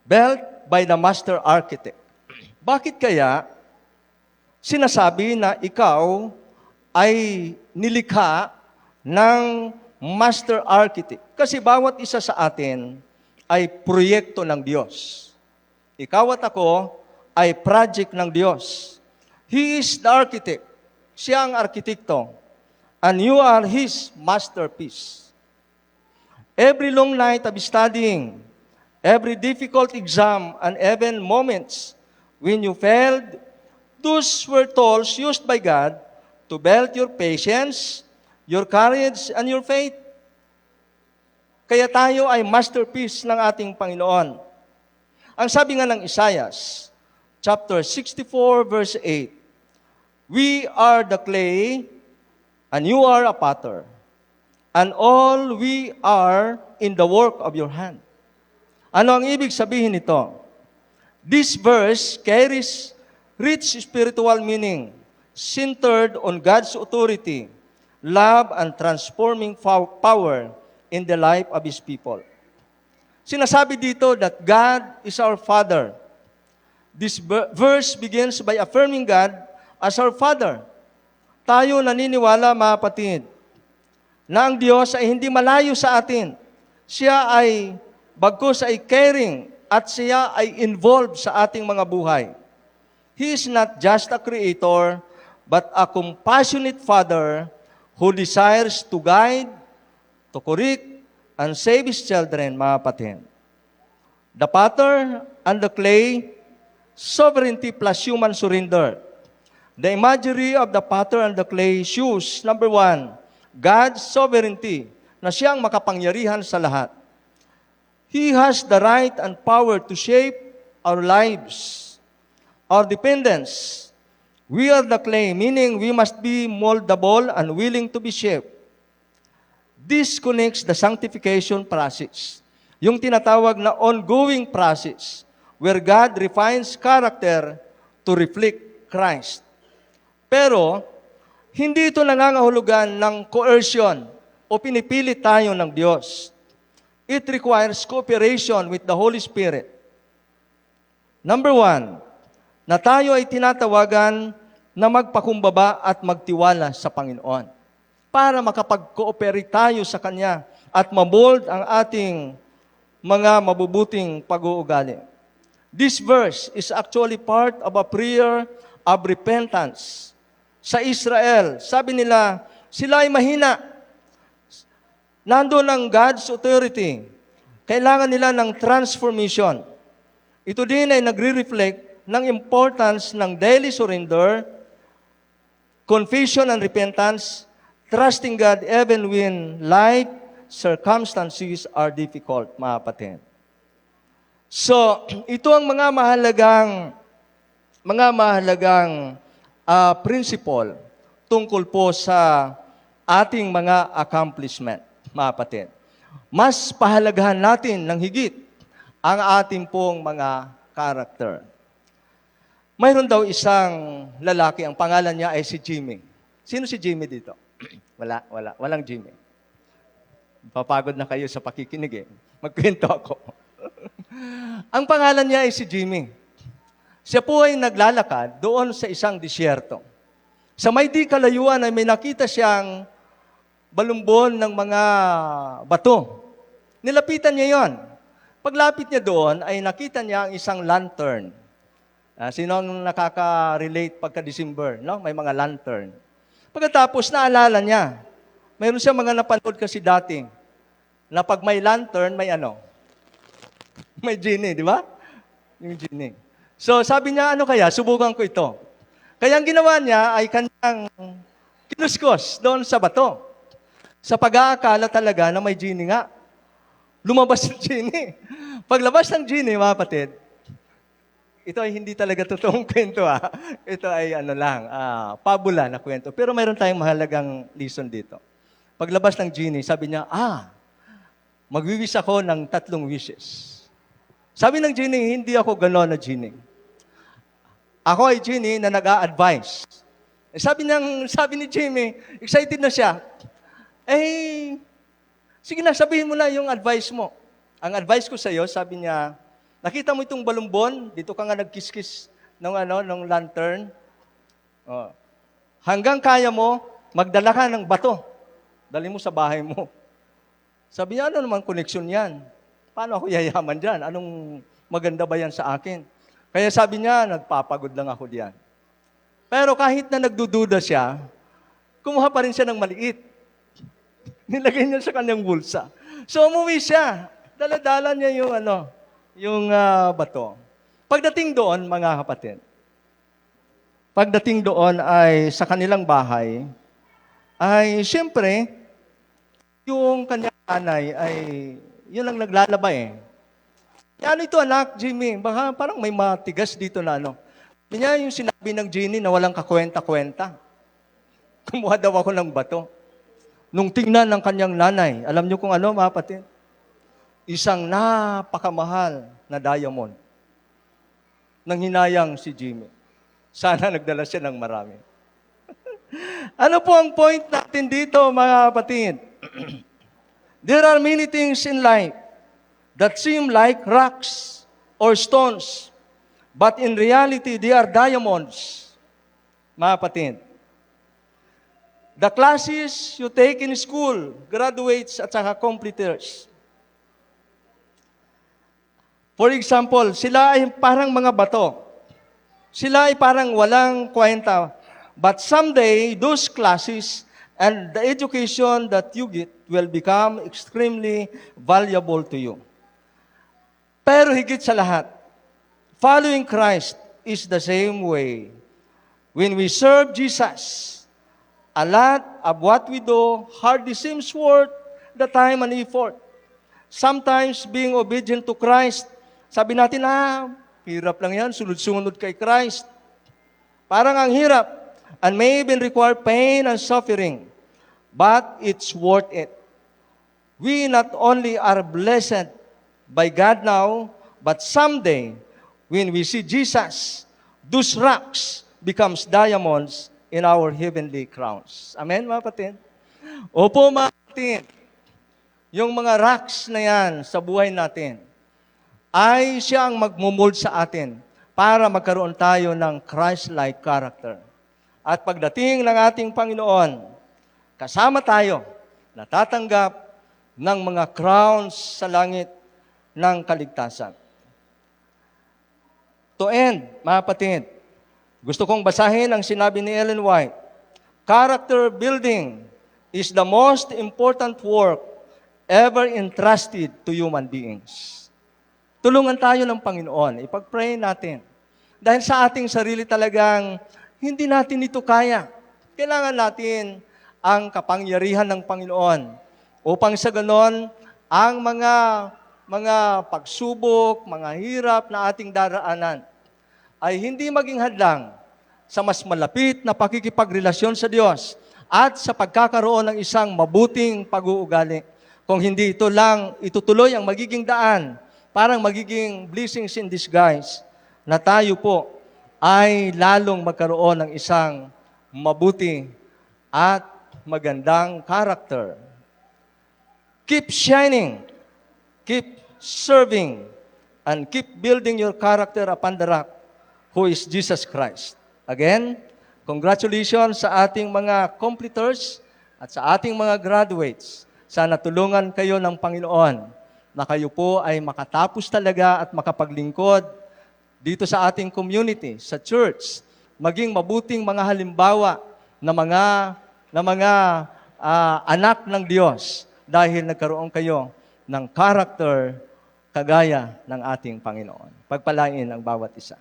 Built by the master architect. Bakit kaya sinasabi na ikaw ay nilikha ng master architect? Kasi bawat isa sa atin ay proyekto ng Diyos. Ikaw at ako ay project ng Diyos. He is the architect. Siya ang arkitekto. And you are His masterpiece. Every long night of studying, every difficult exam, and even moments when you failed, those were tools used by God to build your patience, your courage, and your faith. Kaya tayo ay masterpiece ng ating Panginoon. Ang sabi nga ng Isaiah, chapter 64, verse 8, we are the clay, and you are a potter, and all we are in the work of your hand. Ano ang ibig sabihin nito? This verse carries rich spiritual meaning, centered on God's authority, love, and transforming power in the life of His people. Sinasabi dito that God is our Father. This verse begins by affirming God as our Father. Tayo naniniwala, mga kapatid, na ang Diyos ay hindi malayo sa atin. Siya ay bagkus ay caring at siya ay involved sa ating mga buhay. He is not just a creator, but a compassionate Father who desires to guide, to correct, and save His children, mga kapatid. The potter and the clay, sovereignty plus human surrender. The imagery of the potter and the clay shows, number 1, God's sovereignty, na siyang makapangyarihan sa lahat. He has the right and power to shape our lives, our dependence. We are the clay, meaning we must be moldable and willing to be shaped. This connects the sanctification process, yung tinatawag na ongoing process, where God refines character to reflect Christ. Pero, hindi ito nangangahulugan ng coercion o pinipilit tayo ng Diyos. It requires cooperation with the Holy Spirit. Number 1, na tayo ay tinatawagan na magpakumbaba at magtiwala sa Panginoon. para makapag-cooperate tayo sa Kanya at mamold ang ating mga mabubuting pag-uugali. This verse is actually part of a prayer of repentance. Sa Israel, sabi nila, sila ay mahina. Nandoon ang God's authority. Kailangan nila ng transformation. Ito din ay nagre-reflect ng importance ng daily surrender, confession and repentance, trusting God even when life circumstances are difficult, mga kapatid. So, ito ang mga mahalagang principle tungkol po sa ating mga accomplishment, mga kapatid. Mas pahalagahan natin ng higit ang ating pong mga character. Mayroon daw isang lalaki, ang pangalan niya ay si Jimmy. Sino si Jimmy dito? Walang Jimmy. Papagod na kayo sa pakikinig eh. Magkwento ako. Ang pangalan niya ay si Jimmy. Siya po ay naglalakad doon sa isang disyerto. Sa may di kalayuan ay may nakita siyang balumbon ng mga bato. Nilapitan niya yon. Paglapit niya doon ay nakita niya ang isang lantern. Sino ang nakaka-relate pagka-December? No? May mga lantern. Pagkatapos naalala niya, mayroon siya mga napanood kasi dati na pag may lantern, may ano? May genie, di ba? Yung genie. So sabi niya, ano kaya? Subukan ko ito. Kaya ang ginawa niya ay kanyang kinuskos doon sa bato. Sa pag-aakala talaga na may genie nga. Lumabas yung genie. Paglabas ng genie, mga kapatid, ito ay hindi talaga totoong kwento. Ito ay pabula na kwento. Pero mayroon tayong mahalagang lesson dito. Paglabas ng genie, sabi niya, magwiwish ako ng 3 wishes. Sabi ng genie, hindi ako gano'n na genie. Ako ay genie na nag-a-advise. Sabi ni Jimmy, excited na siya. Sige na, sabihin mo na yung advice mo. Ang advice ko sa iyo, sabi niya, nakita mo itong balumbon, dito ka nga nagkiskis ng lantern. Hanggang kaya mo, magdala ka ng bato. Dali mo sa bahay mo. Sabi niya, ano naman koneksyon yan? Paano ako yayaman dyan? Anong maganda ba yan sa akin? Kaya sabi niya, nagpapagod lang ako diyan. Pero kahit na nagdududa siya, kumuha pa rin siya ng maliit. Nilagay niya sa kanyang bulsa. So umuwi siya. Dala-dala niya yung bato. Pagdating doon, mga kapatid, ay sa kanilang bahay, ay siyempre, yung kanyang nanay ay yun ang naglalaba eh. Ano ito anak, Jimmy? Baka parang may matigas dito na Niya yung sinabi ng Jenny na walang kakwenta-kwenta. Kumuha daw ako ng bato. Nung tingnan ng kanyang nanay, alam niyo kung ano, mga kapatid? Isang napakamahal na diamond. Nang hinayang si Jimmy. Sana nagdala siya ng marami. Ano po ang point natin dito, mga kapatid? There are many things in life that seem like rocks or stones, but in reality, they are diamonds, mga kapatid. The classes you take in school, graduates at saka completers. For example, sila ay parang mga bato. Sila ay parang walang kwenta. But someday, those classes and the education that you get will become extremely valuable to you. Pero higit sa lahat, following Christ is the same way. When we serve Jesus, a lot of what we do hardly seems worth the time and effort. Sometimes being obedient to Christ, sabi natin, hirap lang yan, sunod-sunod kay Christ. Parang ang hirap, and may even require pain and suffering, but it's worth it. We not only are blessed by God now, but someday, when we see Jesus, those rocks becomes diamonds in our heavenly crowns. Amen, mga kapatid? Opo, mga kapatid. Yung mga rocks na yan sa buhay natin, ay siya ang magmumold sa atin para magkaroon tayo ng Christ-like character. At pagdating ng ating Panginoon, kasama tayo natatanggap ng mga crowns sa langit ng kaligtasan. To end, mga kapatid, gusto kong basahin ang sinabi ni Ellen White. Character building is the most important work ever entrusted to human beings. Tulungan tayo ng Panginoon. Ipag-pray natin. Dahil sa ating sarili talagang hindi natin ito kaya. Kailangan natin ang kapangyarihan ng Panginoon upang sa ganon ang mga pagsubok, mga hirap na ating daraanan ay hindi maging hadlang sa mas malapit na pakikipagrelasyon sa Diyos at sa pagkakaroon ng isang mabuting pag-uugali. Kung hindi ito lang itutuloy ang magiging daan, parang magiging blessings in disguise, na tayo po ay lalong magkaroon ng isang mabuti at magandang character. Keep shining, keep serving, and keep building your character upon the rock, who is Jesus Christ. Again, congratulations sa ating mga completers at sa ating mga graduates. Sana tulungan kayo ng Panginoon na kayo po ay makatapos talaga at makapaglingkod dito sa ating community, sa church, maging mabuting mga halimbawa na mga anak ng Diyos dahil nagkaroon kayo ng character kagaya ng ating Panginoon. Pagpalain ang bawat isa.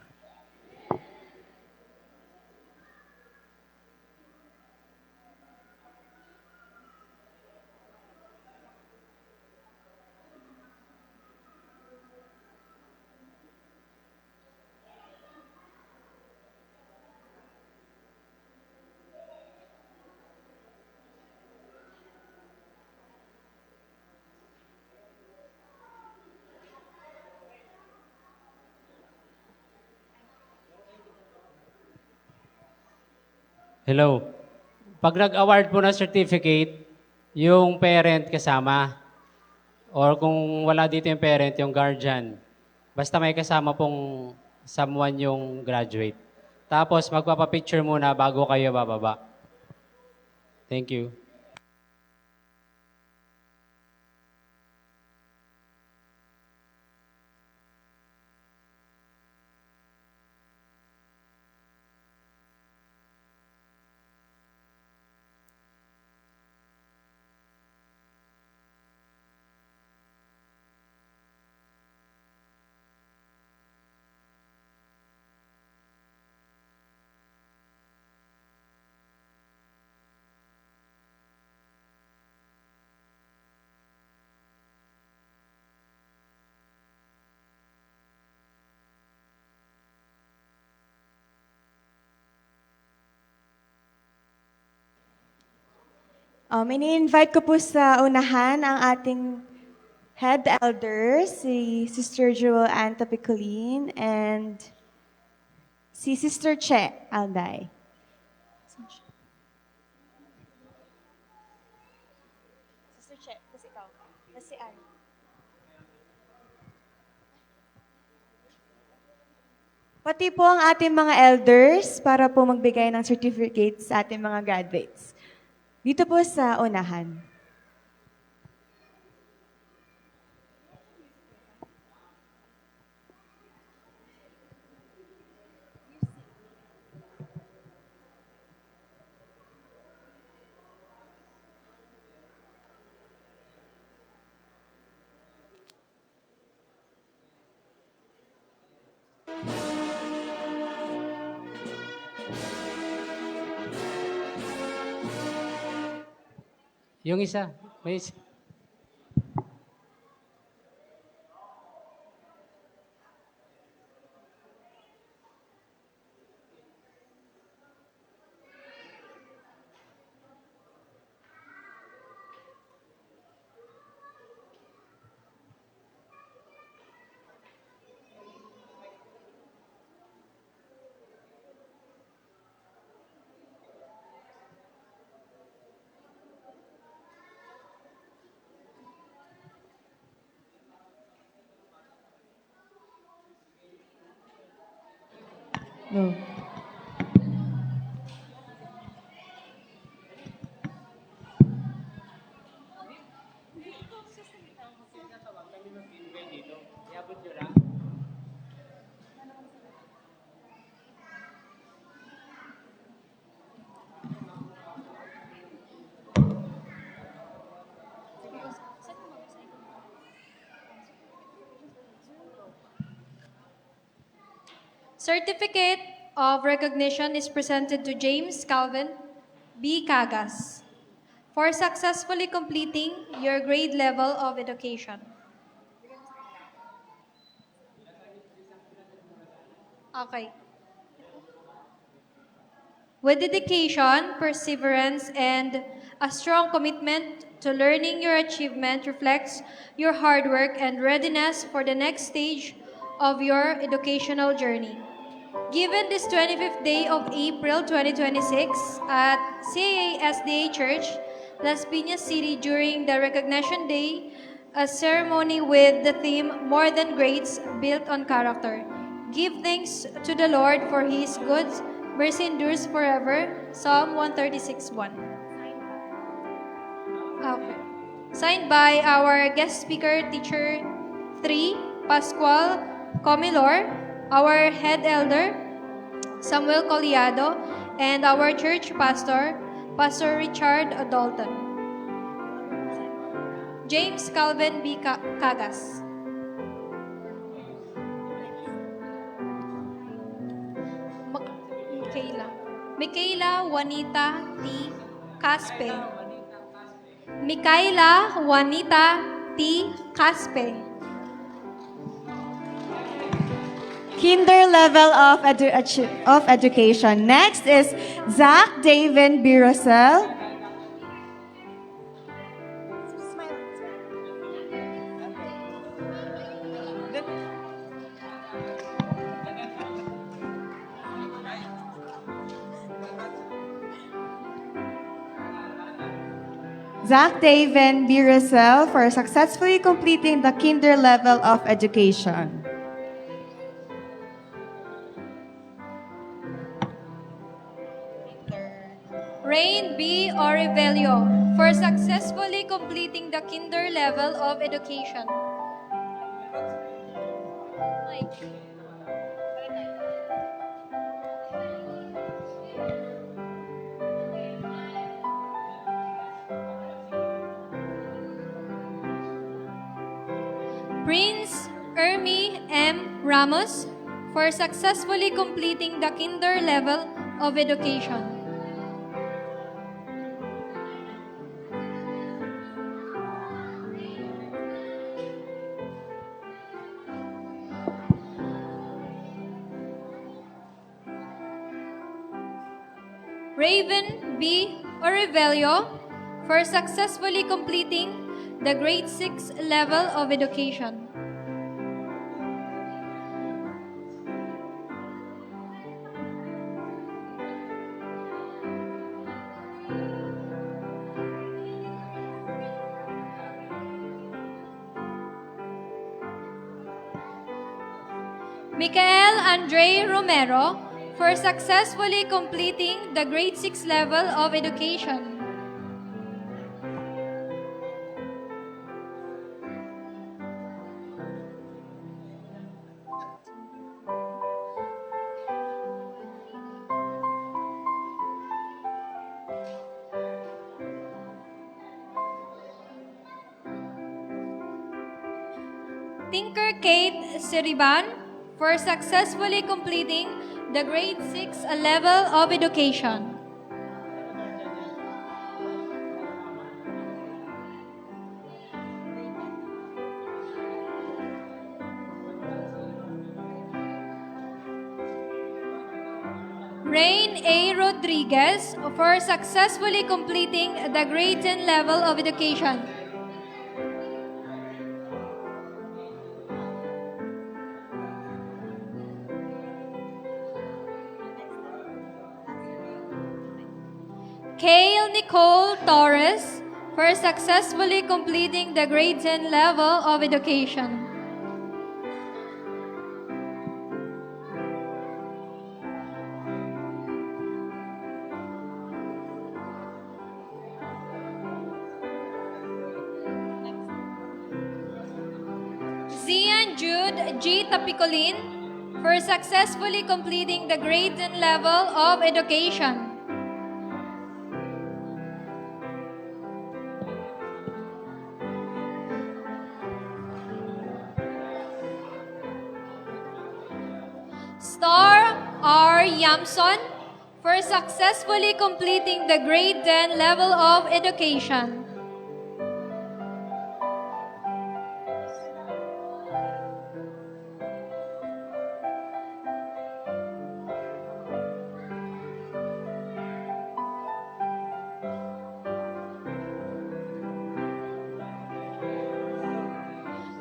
Hello. Pag nag-award po ng certificate, yung parent kasama. Or kung wala dito yung parent, yung guardian. Basta may kasama pong someone yung graduate. Tapos magpapapicture muna bago kayo bababa. Thank you. Ini-invite ko po sa unahan ang ating head elder, si Sister Jewel Ann Tapicolin, and si Sister Che Alday. Sister Che, kasi ikaw. Kasi Ann. Pati po ang ating mga elders para po magbigay ng certificates sa ating mga graduates. Dito po sa unahan. Yung isa, may isa. Certificate of recognition is presented to James Calvin B. Cagas for successfully completing your grade level of education. Okay. With dedication, perseverance, and a strong commitment to learning, your achievement reflects your hard work and readiness for the next stage of your educational journey. Given this 25th day of April 2026 at CASDA Church, Las Piñas City during the Recognition Day, a ceremony with the theme More Than Grades Built on Character. Give thanks to the Lord for His good mercy endures forever. Psalm 136:1. Okay. Signed by our guest speaker, Teacher 3, Pascual Comilor, our head elder, Samuel Coliado, and our church pastor, Pastor Richard Dalton. James Calvin B. Cagas. Micaela Juanita T. Caspe. Micaela Juanita T. Caspe. Kinder level of education. Next is Zach David Birosel. Zach David Birosel for successfully completing the kinder level of education. Rain B. Orivelio for successfully completing the kinder level of education. Prince Ermi M. Ramos for successfully completing the kinder level of education. Raven B. Orivelio for successfully completing the grade 6 level of education. Michael Andre Romero for successfully completing the grade 6 level of education. Tinker Kate Siriban for successfully completing the grade 6 level of education. Rain A. Rodriguez for successfully completing the grade 10 level of education. Kale Nicole Torres for successfully completing the grade 10 level of education. Zian Jude G. Tapicolin for successfully completing the grade 10 level of education. Star R. Yamson for successfully completing the grade 10 level of education.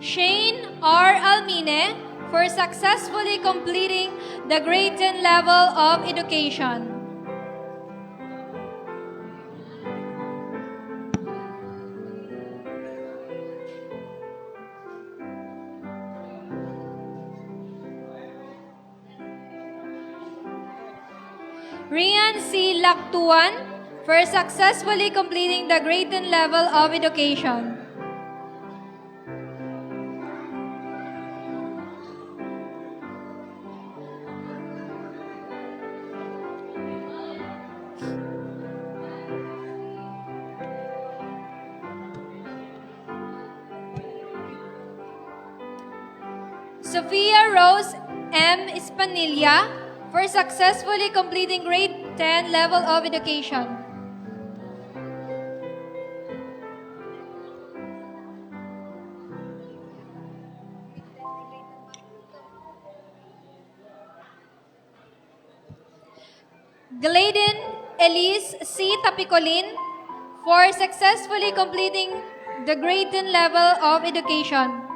Shane R. Almine for successfully completing the grade 10 level of education. Rian C. Laktuan for successfully completing the grade 10 level of education. Sophia Rose M. Espanilla for successfully completing grade 10 level of education. Gladyn Elise C. Tapicolin for successfully completing the grade 10 level of education.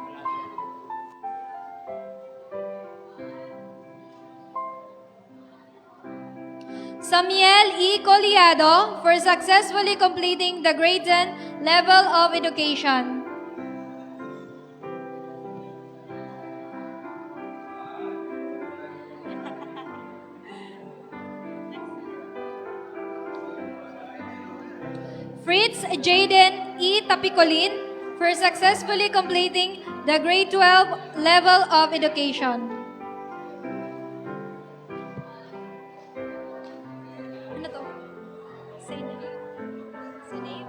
Samuel E. Coliado for successfully completing the grade 10 level of education. Fritz Jaden E. Tapicolin for successfully completing the grade 12 level of education. Ano to? Say name. Say name.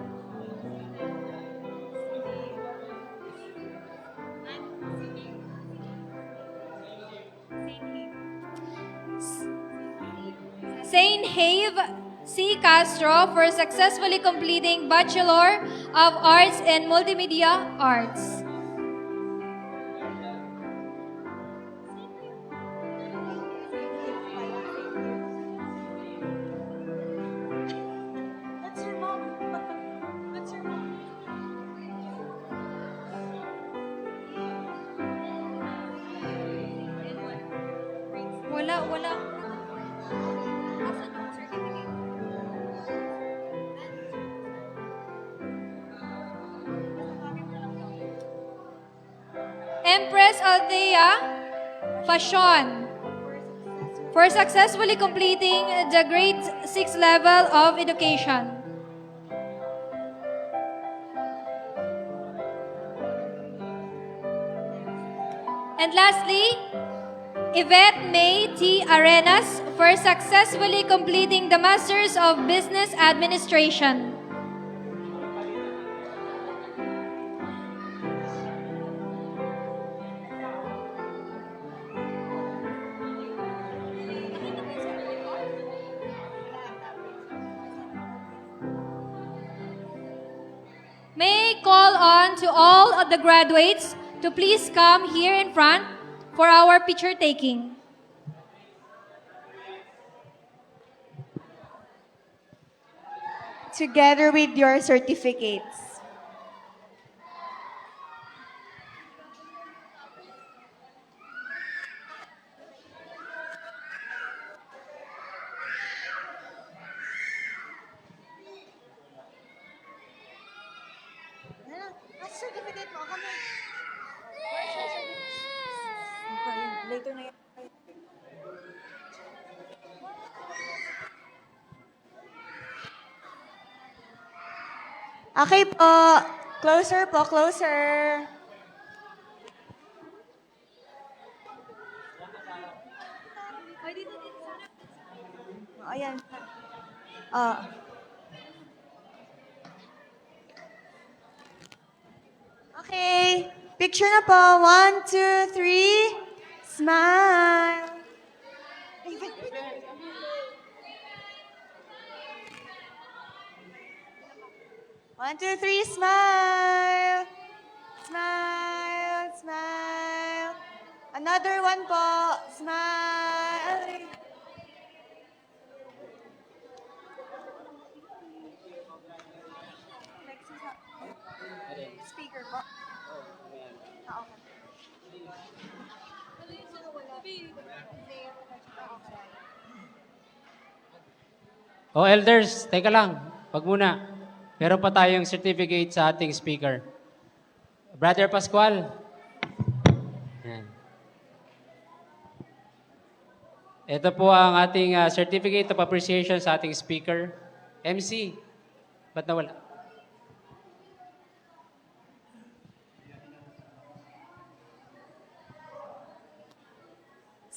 Saint Have C. Castro for successfully completing Bachelor of Arts in Multimedia Arts. That's your mom. That's your mom. Wala. Empress Althea Fashion for successfully completing the grade 6 level of education. And lastly, Yvette May T. Arenas for successfully completing the Masters of Business Administration. May I call on to all of the graduates to please come here in front for our picture taking. Together with your certificates. Certificate mo, kami. Later na yan. Okay po. Closer po, closer. Ayan. Okay. Picture na po. 1, 2, 3. Smile. 1, 2, 3, smile! Smile, smile. Another one po. Smile. Speaker po. Ah, okay. O elders, teka lang. Wag muna. Meron pa tayong certificate sa ating speaker. Brother Pascual. Yan. Ito po ang ating certificate of appreciation sa ating speaker. MC, ba't nawala?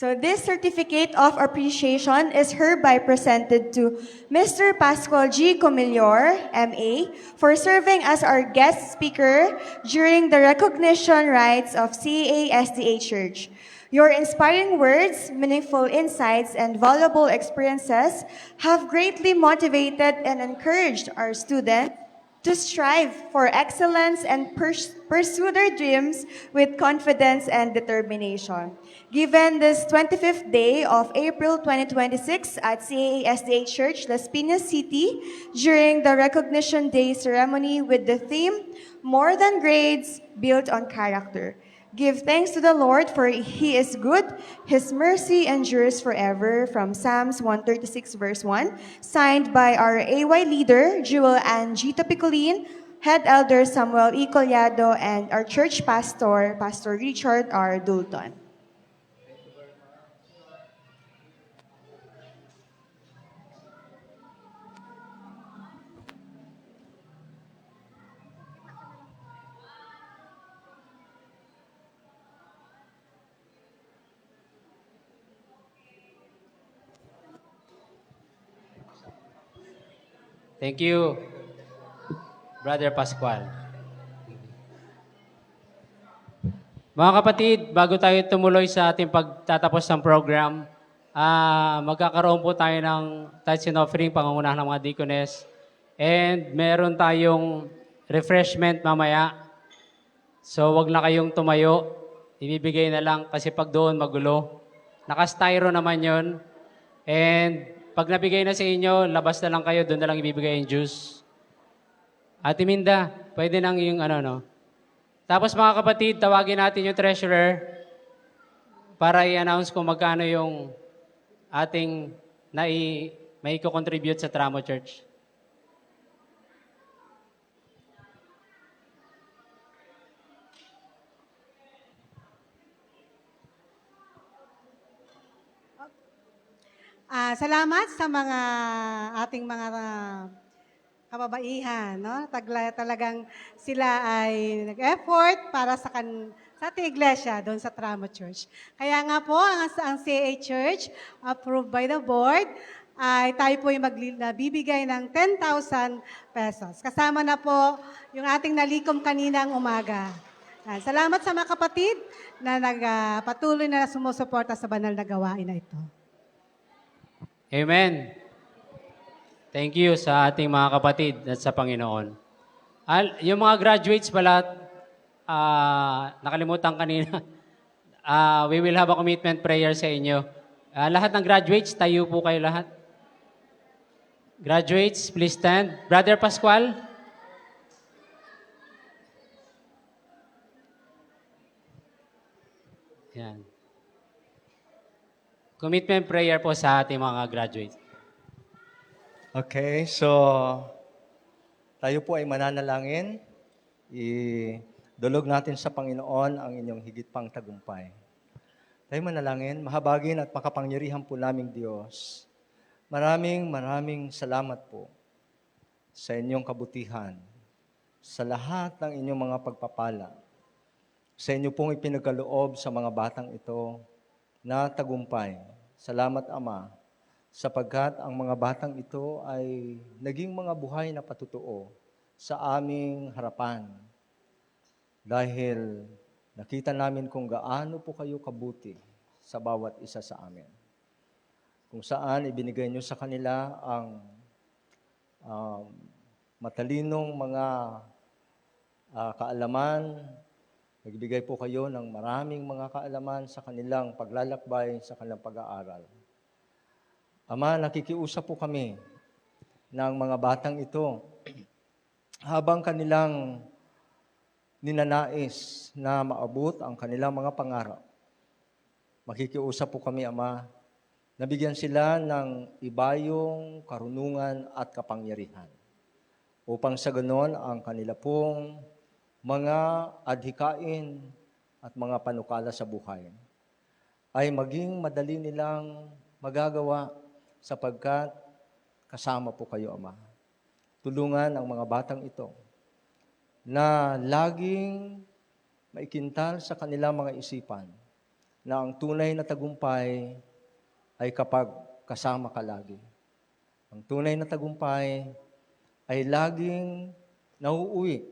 So this certificate of appreciation is hereby presented to Mr. Pascual G. Comillor, MA, for serving as our guest speaker during the recognition rites of CASDA Church. Your inspiring words, meaningful insights, and valuable experiences have greatly motivated and encouraged our students to strive for excellence and pursue their dreams with confidence and determination. Given this 25th day of April 2026 at CASDA Church, Las Piñas City, during the Recognition Day ceremony with the theme, More Than Grades, Built on Character. Give thanks to the Lord, for He is good. His mercy endures forever. From Psalms 136, verse 1. Signed by our AY leader, Jewel Ann G. Tapicolin, Head Elder Samuel E. Collado, and our church pastor, Pastor Richard R. Dulton. Thank you, Brother Pascual. Mga kapatid, bago tayo tumuloy sa ating pagtatapos ng program, magkakaroon po tayo ng tithes and offering, pangungunahan ng mga deaconess. And meron tayong refreshment mamaya. So wag na kayong tumayo. Ibibigay na lang kasi pag doon magulo. Naka-styro naman yon. And pag nabigay na sa inyo, labas na lang kayo, doon na lang ibibigay yung juice. Ate Minda, pwede nang yung Tapos mga kapatid, tawagin natin yung treasurer para i-announce kung magkano yung ating may contribute sa Tramo Church. Salamat sa ating mga kababaihan, no? Talagang sila ay nag-effort para sa ating iglesia doon sa Tramo Church. Kaya nga po, ang CA Church, approved by the board, ay tayo po yung bibigay ng 10,000 pesos. Kasama na po yung ating nalikom kaninang umaga. Salamat sa mga kapatid na patuloy na sumusuporta sa banal na gawain na ito. Amen. Thank you sa ating mga kapatid at sa Panginoon. Yung mga graduates pala, nakalimutan kanina, we will have a commitment prayer sa inyo. Lahat ng graduates, tayo po kayo lahat. Graduates, please stand. Brother Pascual. Yan. Commitment prayer po sa ating mga graduates. Okay, so tayo po ay mananalangin. Idulog natin sa Panginoon ang inyong higit pang tagumpay. Tayo manalangin, mahabagin at makapangyarihan po naming Diyos. Maraming salamat po sa inyong kabutihan, sa lahat ng inyong mga pagpapala, sa inyo pong ipinagkaloob sa mga batang ito na tagumpay. Salamat, Ama, sapagkat ang mga batang ito ay naging mga buhay na patutuo sa aming harapan. Dahil nakita namin kung gaano po kayo kabuti sa bawat isa sa amin. Kung saan ibinigay nyo sa kanila ang matalinong mga kaalaman. Nagbigay po kayo ng maraming mga kaalaman sa kanilang paglalakbay, sa kanilang pag-aaral. Ama, nakikiusap po kami ng mga batang ito habang kanilang ninanais na maabot ang kanilang mga pangarap. Makikiusap po kami, Ama, nabigyan sila ng ibayong karunungan at kapangyarihan upang sa ganon ang kanila pong mga adhikain at mga panukala sa buhay ay maging madali nilang magagawa sapagkat kasama po kayo, Ama. Tulungan ang mga batang ito na laging maikintal sa kanilang mga isipan na ang tunay na tagumpay ay kapag kasama ka lagi. Ang tunay na tagumpay ay laging nauuwi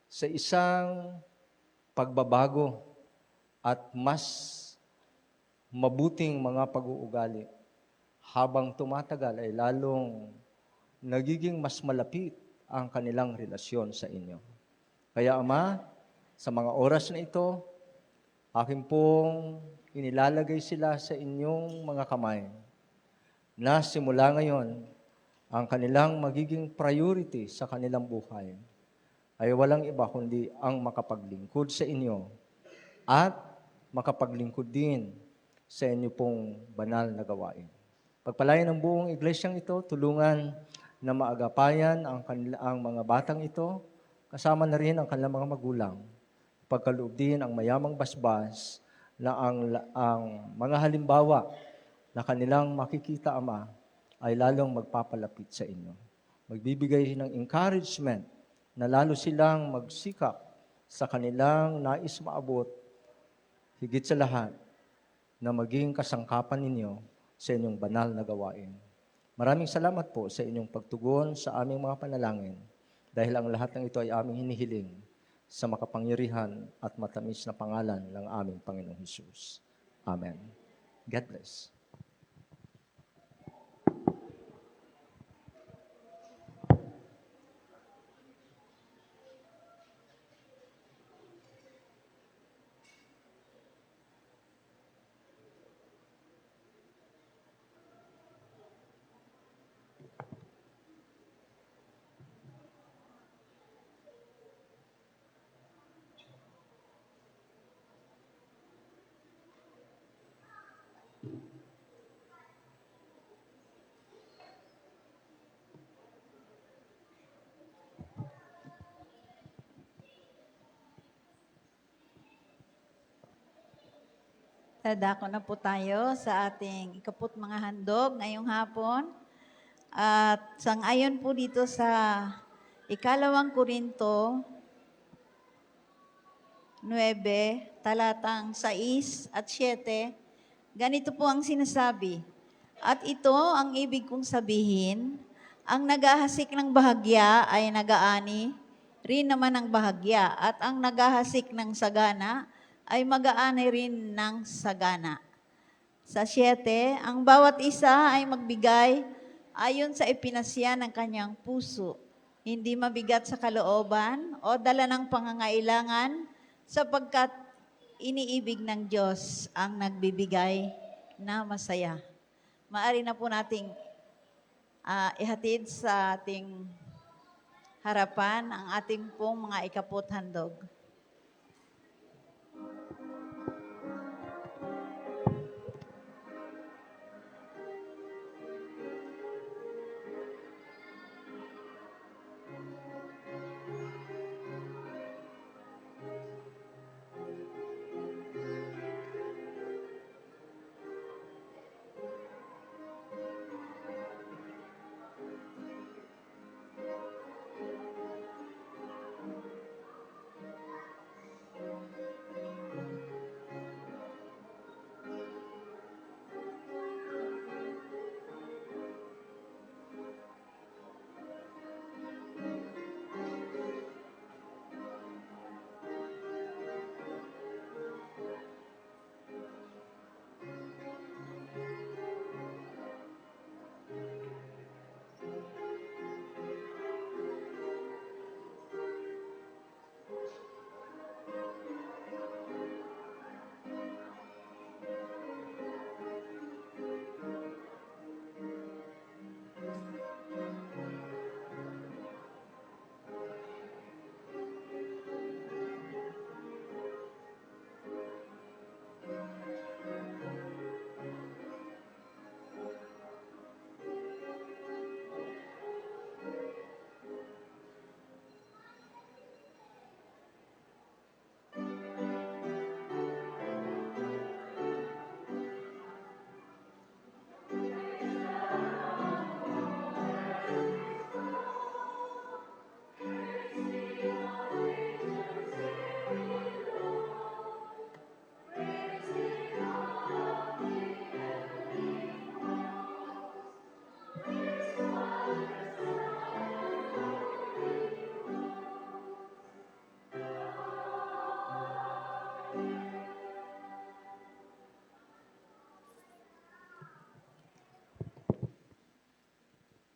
sa isang pagbabago at mas mabuting mga pag-uugali. Habang tumatagal ay lalong nagiging mas malapit ang kanilang relasyon sa inyo. Kaya Ama, sa mga oras na ito, akin pong inilalagay sila sa inyong mga kamay na simula ngayon, ang kanilang magiging priority sa kanilang buhay ay walang iba kundi ang makapaglingkod sa inyo at makapaglingkod din sa inyo pong banal na gawain. Pagpalain ng buong iglesyang ito, tulungan na maagapayan ang mga batang ito, kasama na rin ang kanilang mga magulang. Pagkaloob din ang mayamang basbas na ang mga halimbawa na kanilang makikita, Ama, ay lalong magpapalapit sa inyo. Magbibigay ng encouragement na lalo silang magsikap sa kanilang nais maabot, higit sa lahat, na maging kasangkapan ninyo sa inyong banal na gawain. Maraming salamat po sa inyong pagtugon sa aming mga panalangin dahil ang lahat ng ito ay aming hinihiling sa makapangyarihan at matamis na pangalan ng aming Panginoong Hesus. Amen. God bless. Dadako na po tayo sa ating ikaput mga handog ngayong hapon. At sang-ayon po dito sa ikalawang Korinto 9, talatang 6 at 7, ganito po ang sinasabi. At ito ang ibig kong sabihin, ang nagahasik ng bahagya ay nagaani rin naman ng bahagya, at ang nagahasik ng sagana ay mag-aani rin ng sagana. Sa 7, ang bawat isa ay magbigay ayon sa ipinasya ng kanyang puso, hindi mabigat sa kalooban o dala ng pangangailangan, sapagkat iniibig ng Diyos ang nagbibigay na masaya. Maaari na po nating ihatid sa ating harapan ang ating pong mga ikaput handog.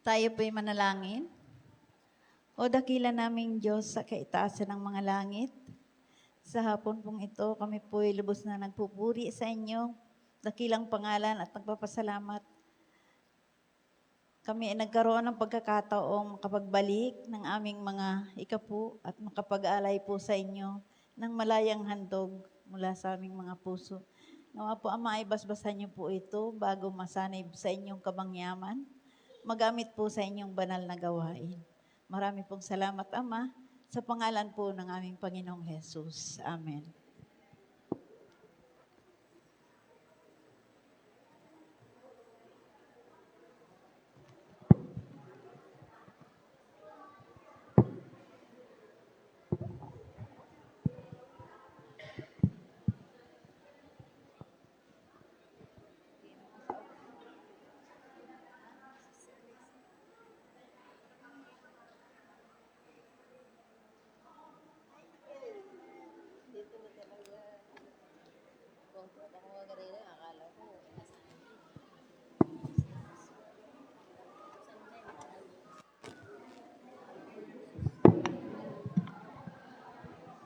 Tayo po'y manalangin. O dakila naming Diyos sa kaitaasan ng mga langit, sa hapon pong ito, kami po'y lubos na nagpupuri sa inyo, dakilang pangalan at nagpapasalamat. Kami ay nagkaroon ng pagkakataong makapagbalik ng aming mga ikapu at makapag-alay po sa inyo ng malayang handog mula sa aming mga puso. Nawa po, Ama, ay basbasan niyo po ito bago masanib sa inyong kabangyaman, magamit po sa inyong banal na gawain. Marami pong salamat, Ama, sa pangalan po ng aming Panginoong Jesus. Amen.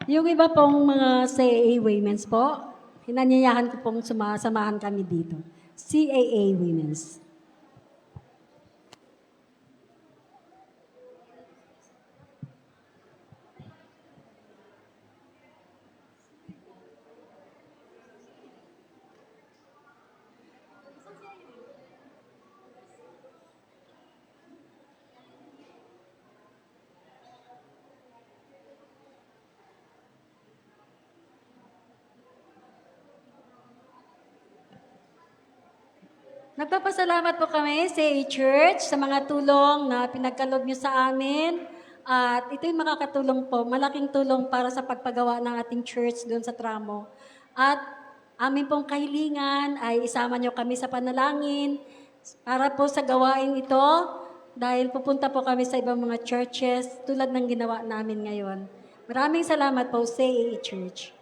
Yung iba pong mga CAA Women's po, hinanyayahan ko pong sumasamahan kami dito. CAA Women's. Nagpapasalamat po kami sa Church sa mga tulong na pinagkaloob niyo sa amin. At ito'y makakatulong po, malaking tulong para sa pagpagawa ng ating church doon sa Tramo. At amin pong kahilingan ay isama niyo kami sa panalangin para po sa gawain ito dahil pupunta po kami sa ibang mga churches tulad ng ginawa namin ngayon. Maraming salamat po sa Church.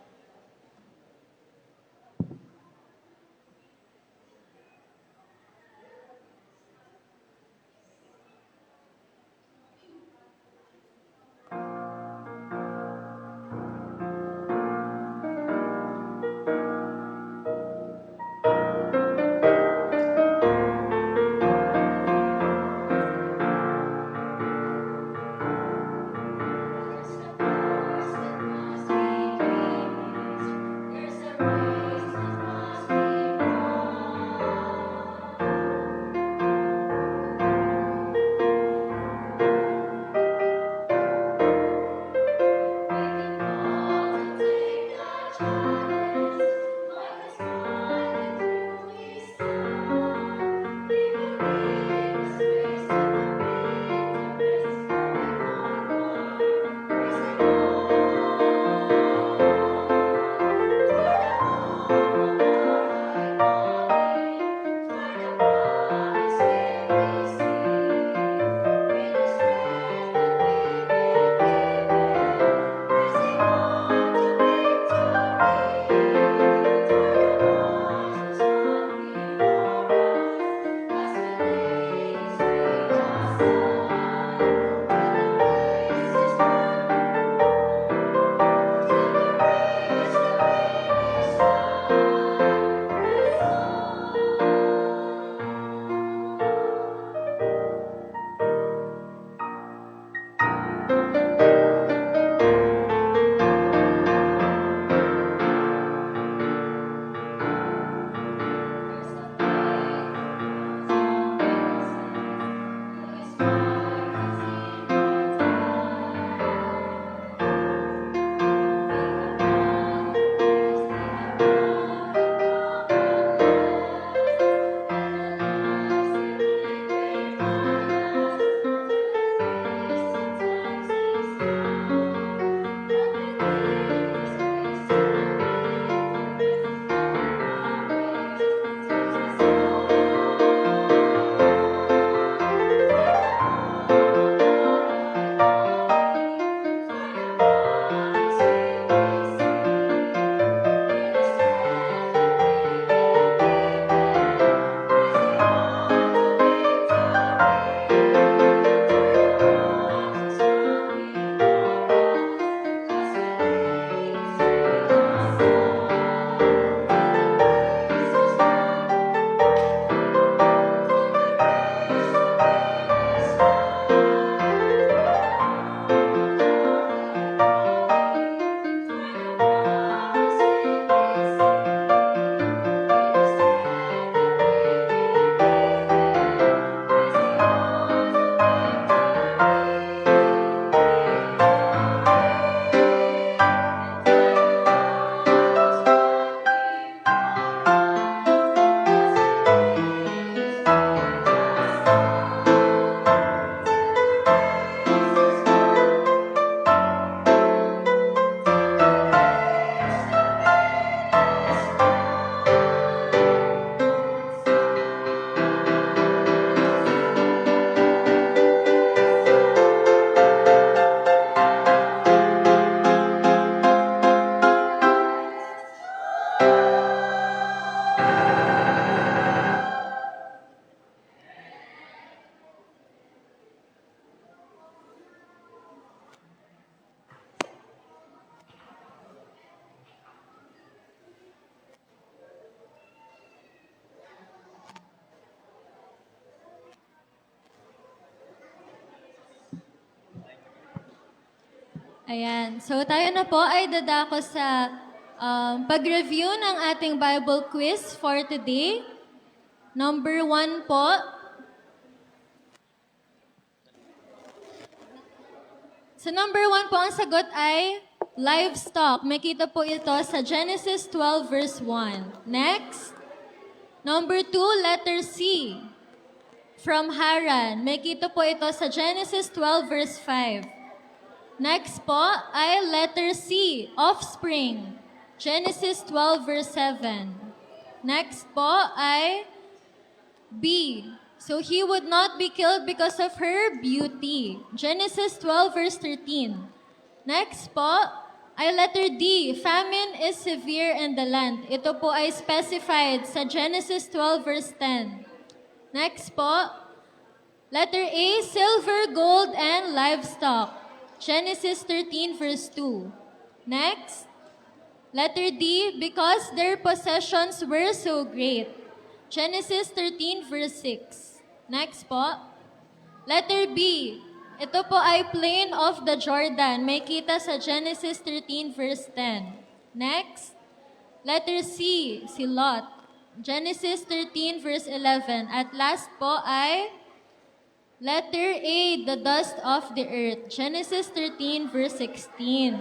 Ayan. So tayo na po ay dadako sa pag-review ng ating Bible quiz for today. Number 1 po. Sa number 1 po, ang sagot ay livestock. Makita po ito sa Genesis 12 verse 1. Next. Number 2, letter C. From Haran. Makita po ito sa Genesis 12 verse 5. Next po ay letter C, offspring. Genesis 12 verse 7. Next po ay B. So he would not be killed because of her beauty. Genesis 12 verse 13. Next po ay letter D, famine is severe in the land. Ito po ay specified sa Genesis 12 verse 10. Next po, letter A, silver, gold, and livestock. Genesis 13 verse 2. Next, letter D, because their possessions were so great. Genesis 13 verse 6. Next po, letter B, ito po ay plain of the Jordan. May kita sa Genesis 13 verse 10. Next, letter C, si Lot. Genesis 13 verse 11. At last po ay letter A, the dust of the earth. Genesis 13 verse 16.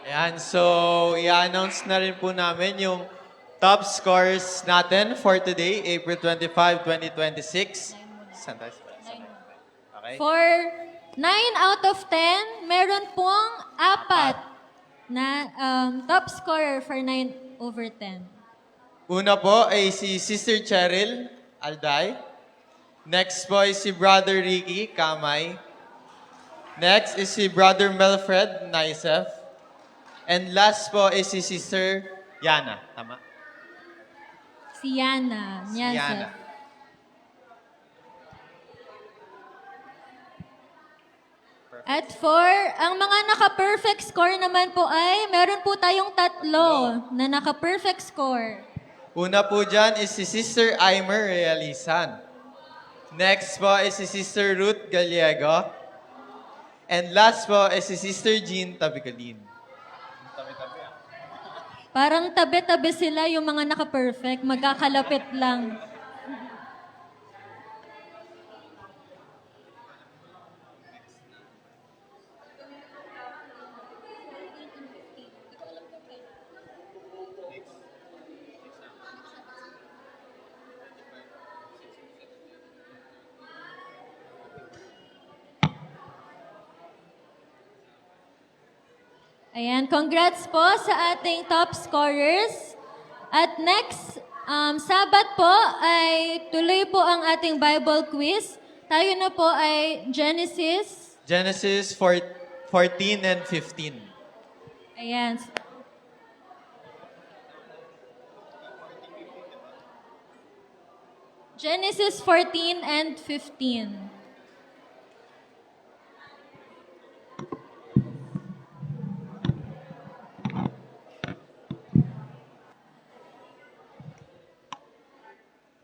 Ayan, so i-announce na rin po namin yung top scores natin for today, April 25, 2026. Saan tayo? Okay. For 9 out of 10, meron pong 4 na top scorer for 9 over 10. Una po ay si Sister Cheryl Alday. Next po is si Brother Ricky Kamay. Next is si Brother Melfred Naisef. And last po is si Sister Yana. Tama? Si Yana. Si Yana. At for ang mga naka-perfect score naman po ay meron po tayong 3 na naka-perfect score. Una po dyan is si Sister Aimer Realizan. Next po is si Sister Ruth Gallego. And last po is si Sister Jean Tabicolin. Parang tabi-tabi sila yung mga naka-perfect, magkakalapit lang. Ayan, congrats po sa ating top scorers. At next, Sabat po ay tuloy po ang ating Bible quiz. Tayo na po ay Genesis. Genesis 14 and 15. Ayan. Genesis 14 and 15.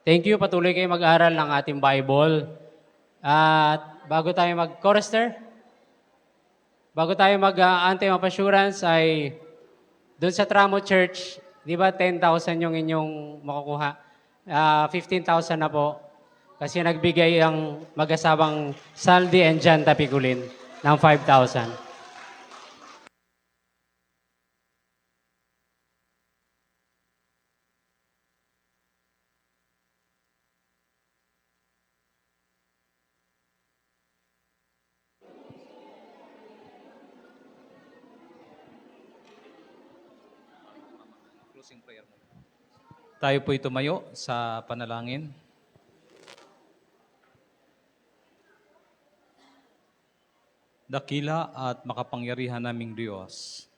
Thank you. Patuloy kayo mag-aral ng ating Bible. At bago tayo mag-chorister, bago tayo mag-anthem of assurance ay doon sa Tramo Church, di ba 10,000 yung inyong makukuha? 15,000 na po. Kasi nagbigay ang mag-asawang Saldi and Jan Tapiculin ng 5,000. Tayo po'y tumayo sa panalangin. Dakila at makapangyarihan naming Diyos,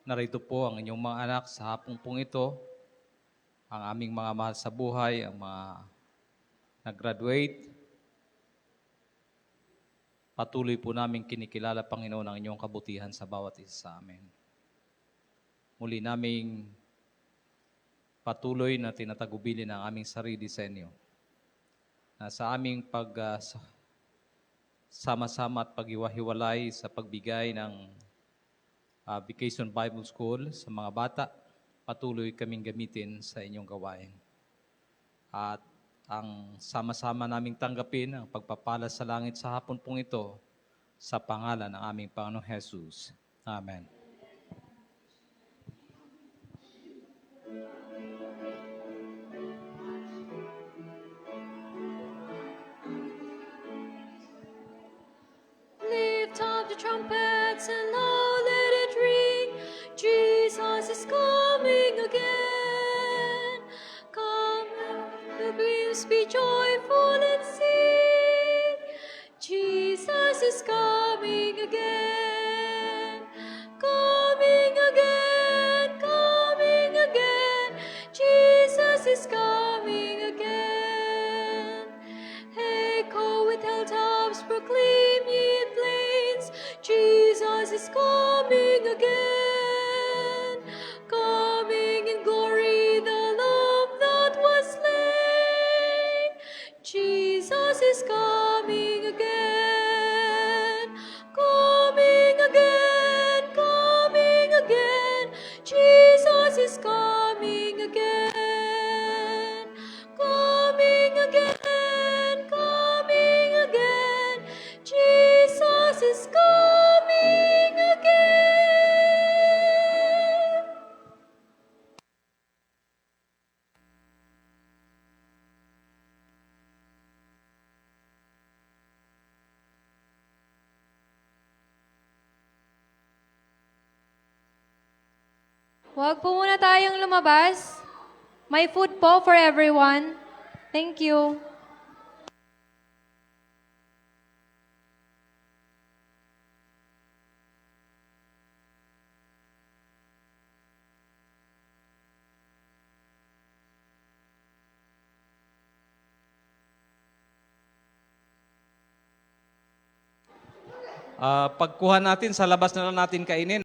narito po ang inyong mga anak sa hapong pong ito, ang aming mga mahal sa buhay, ang mga nag-graduate. Patuloy po namin kinikilala, Panginoon, ang inyong kabutihan sa bawat isa sa amin. Muli naming patuloy na tinatagubilin ang aming sarili sa inyo. Na sa aming sama-sama at pag-iwahiwalay sa pagbigay ng Vacation Bible School sa mga bata, patuloy kaming gamitin sa inyong gawain. At ang sama-sama naming tanggapin ang pagpapala sa langit sa hapon pong ito sa pangalan ng aming Panginoong Jesus. Amen. Lift up the trumpets and loud let it ring. Jesus is coming again. Come, pilgrims, be joyful and sing. Jesus is coming again. Coming again, coming again. Jesus is coming again. Echo with hilltops, proclaim ye in plains, Jesus is coming again. Coming in glory, the Lamb that was slain. Jesus is coming again. Coming again, coming again. Jesus is coming again. Coming again, coming again. Jesus is coming again. Huwag po muna tayong lumabas. May food po for everyone. Thank you. Pagkuha natin, sa labas na lang natin kainin.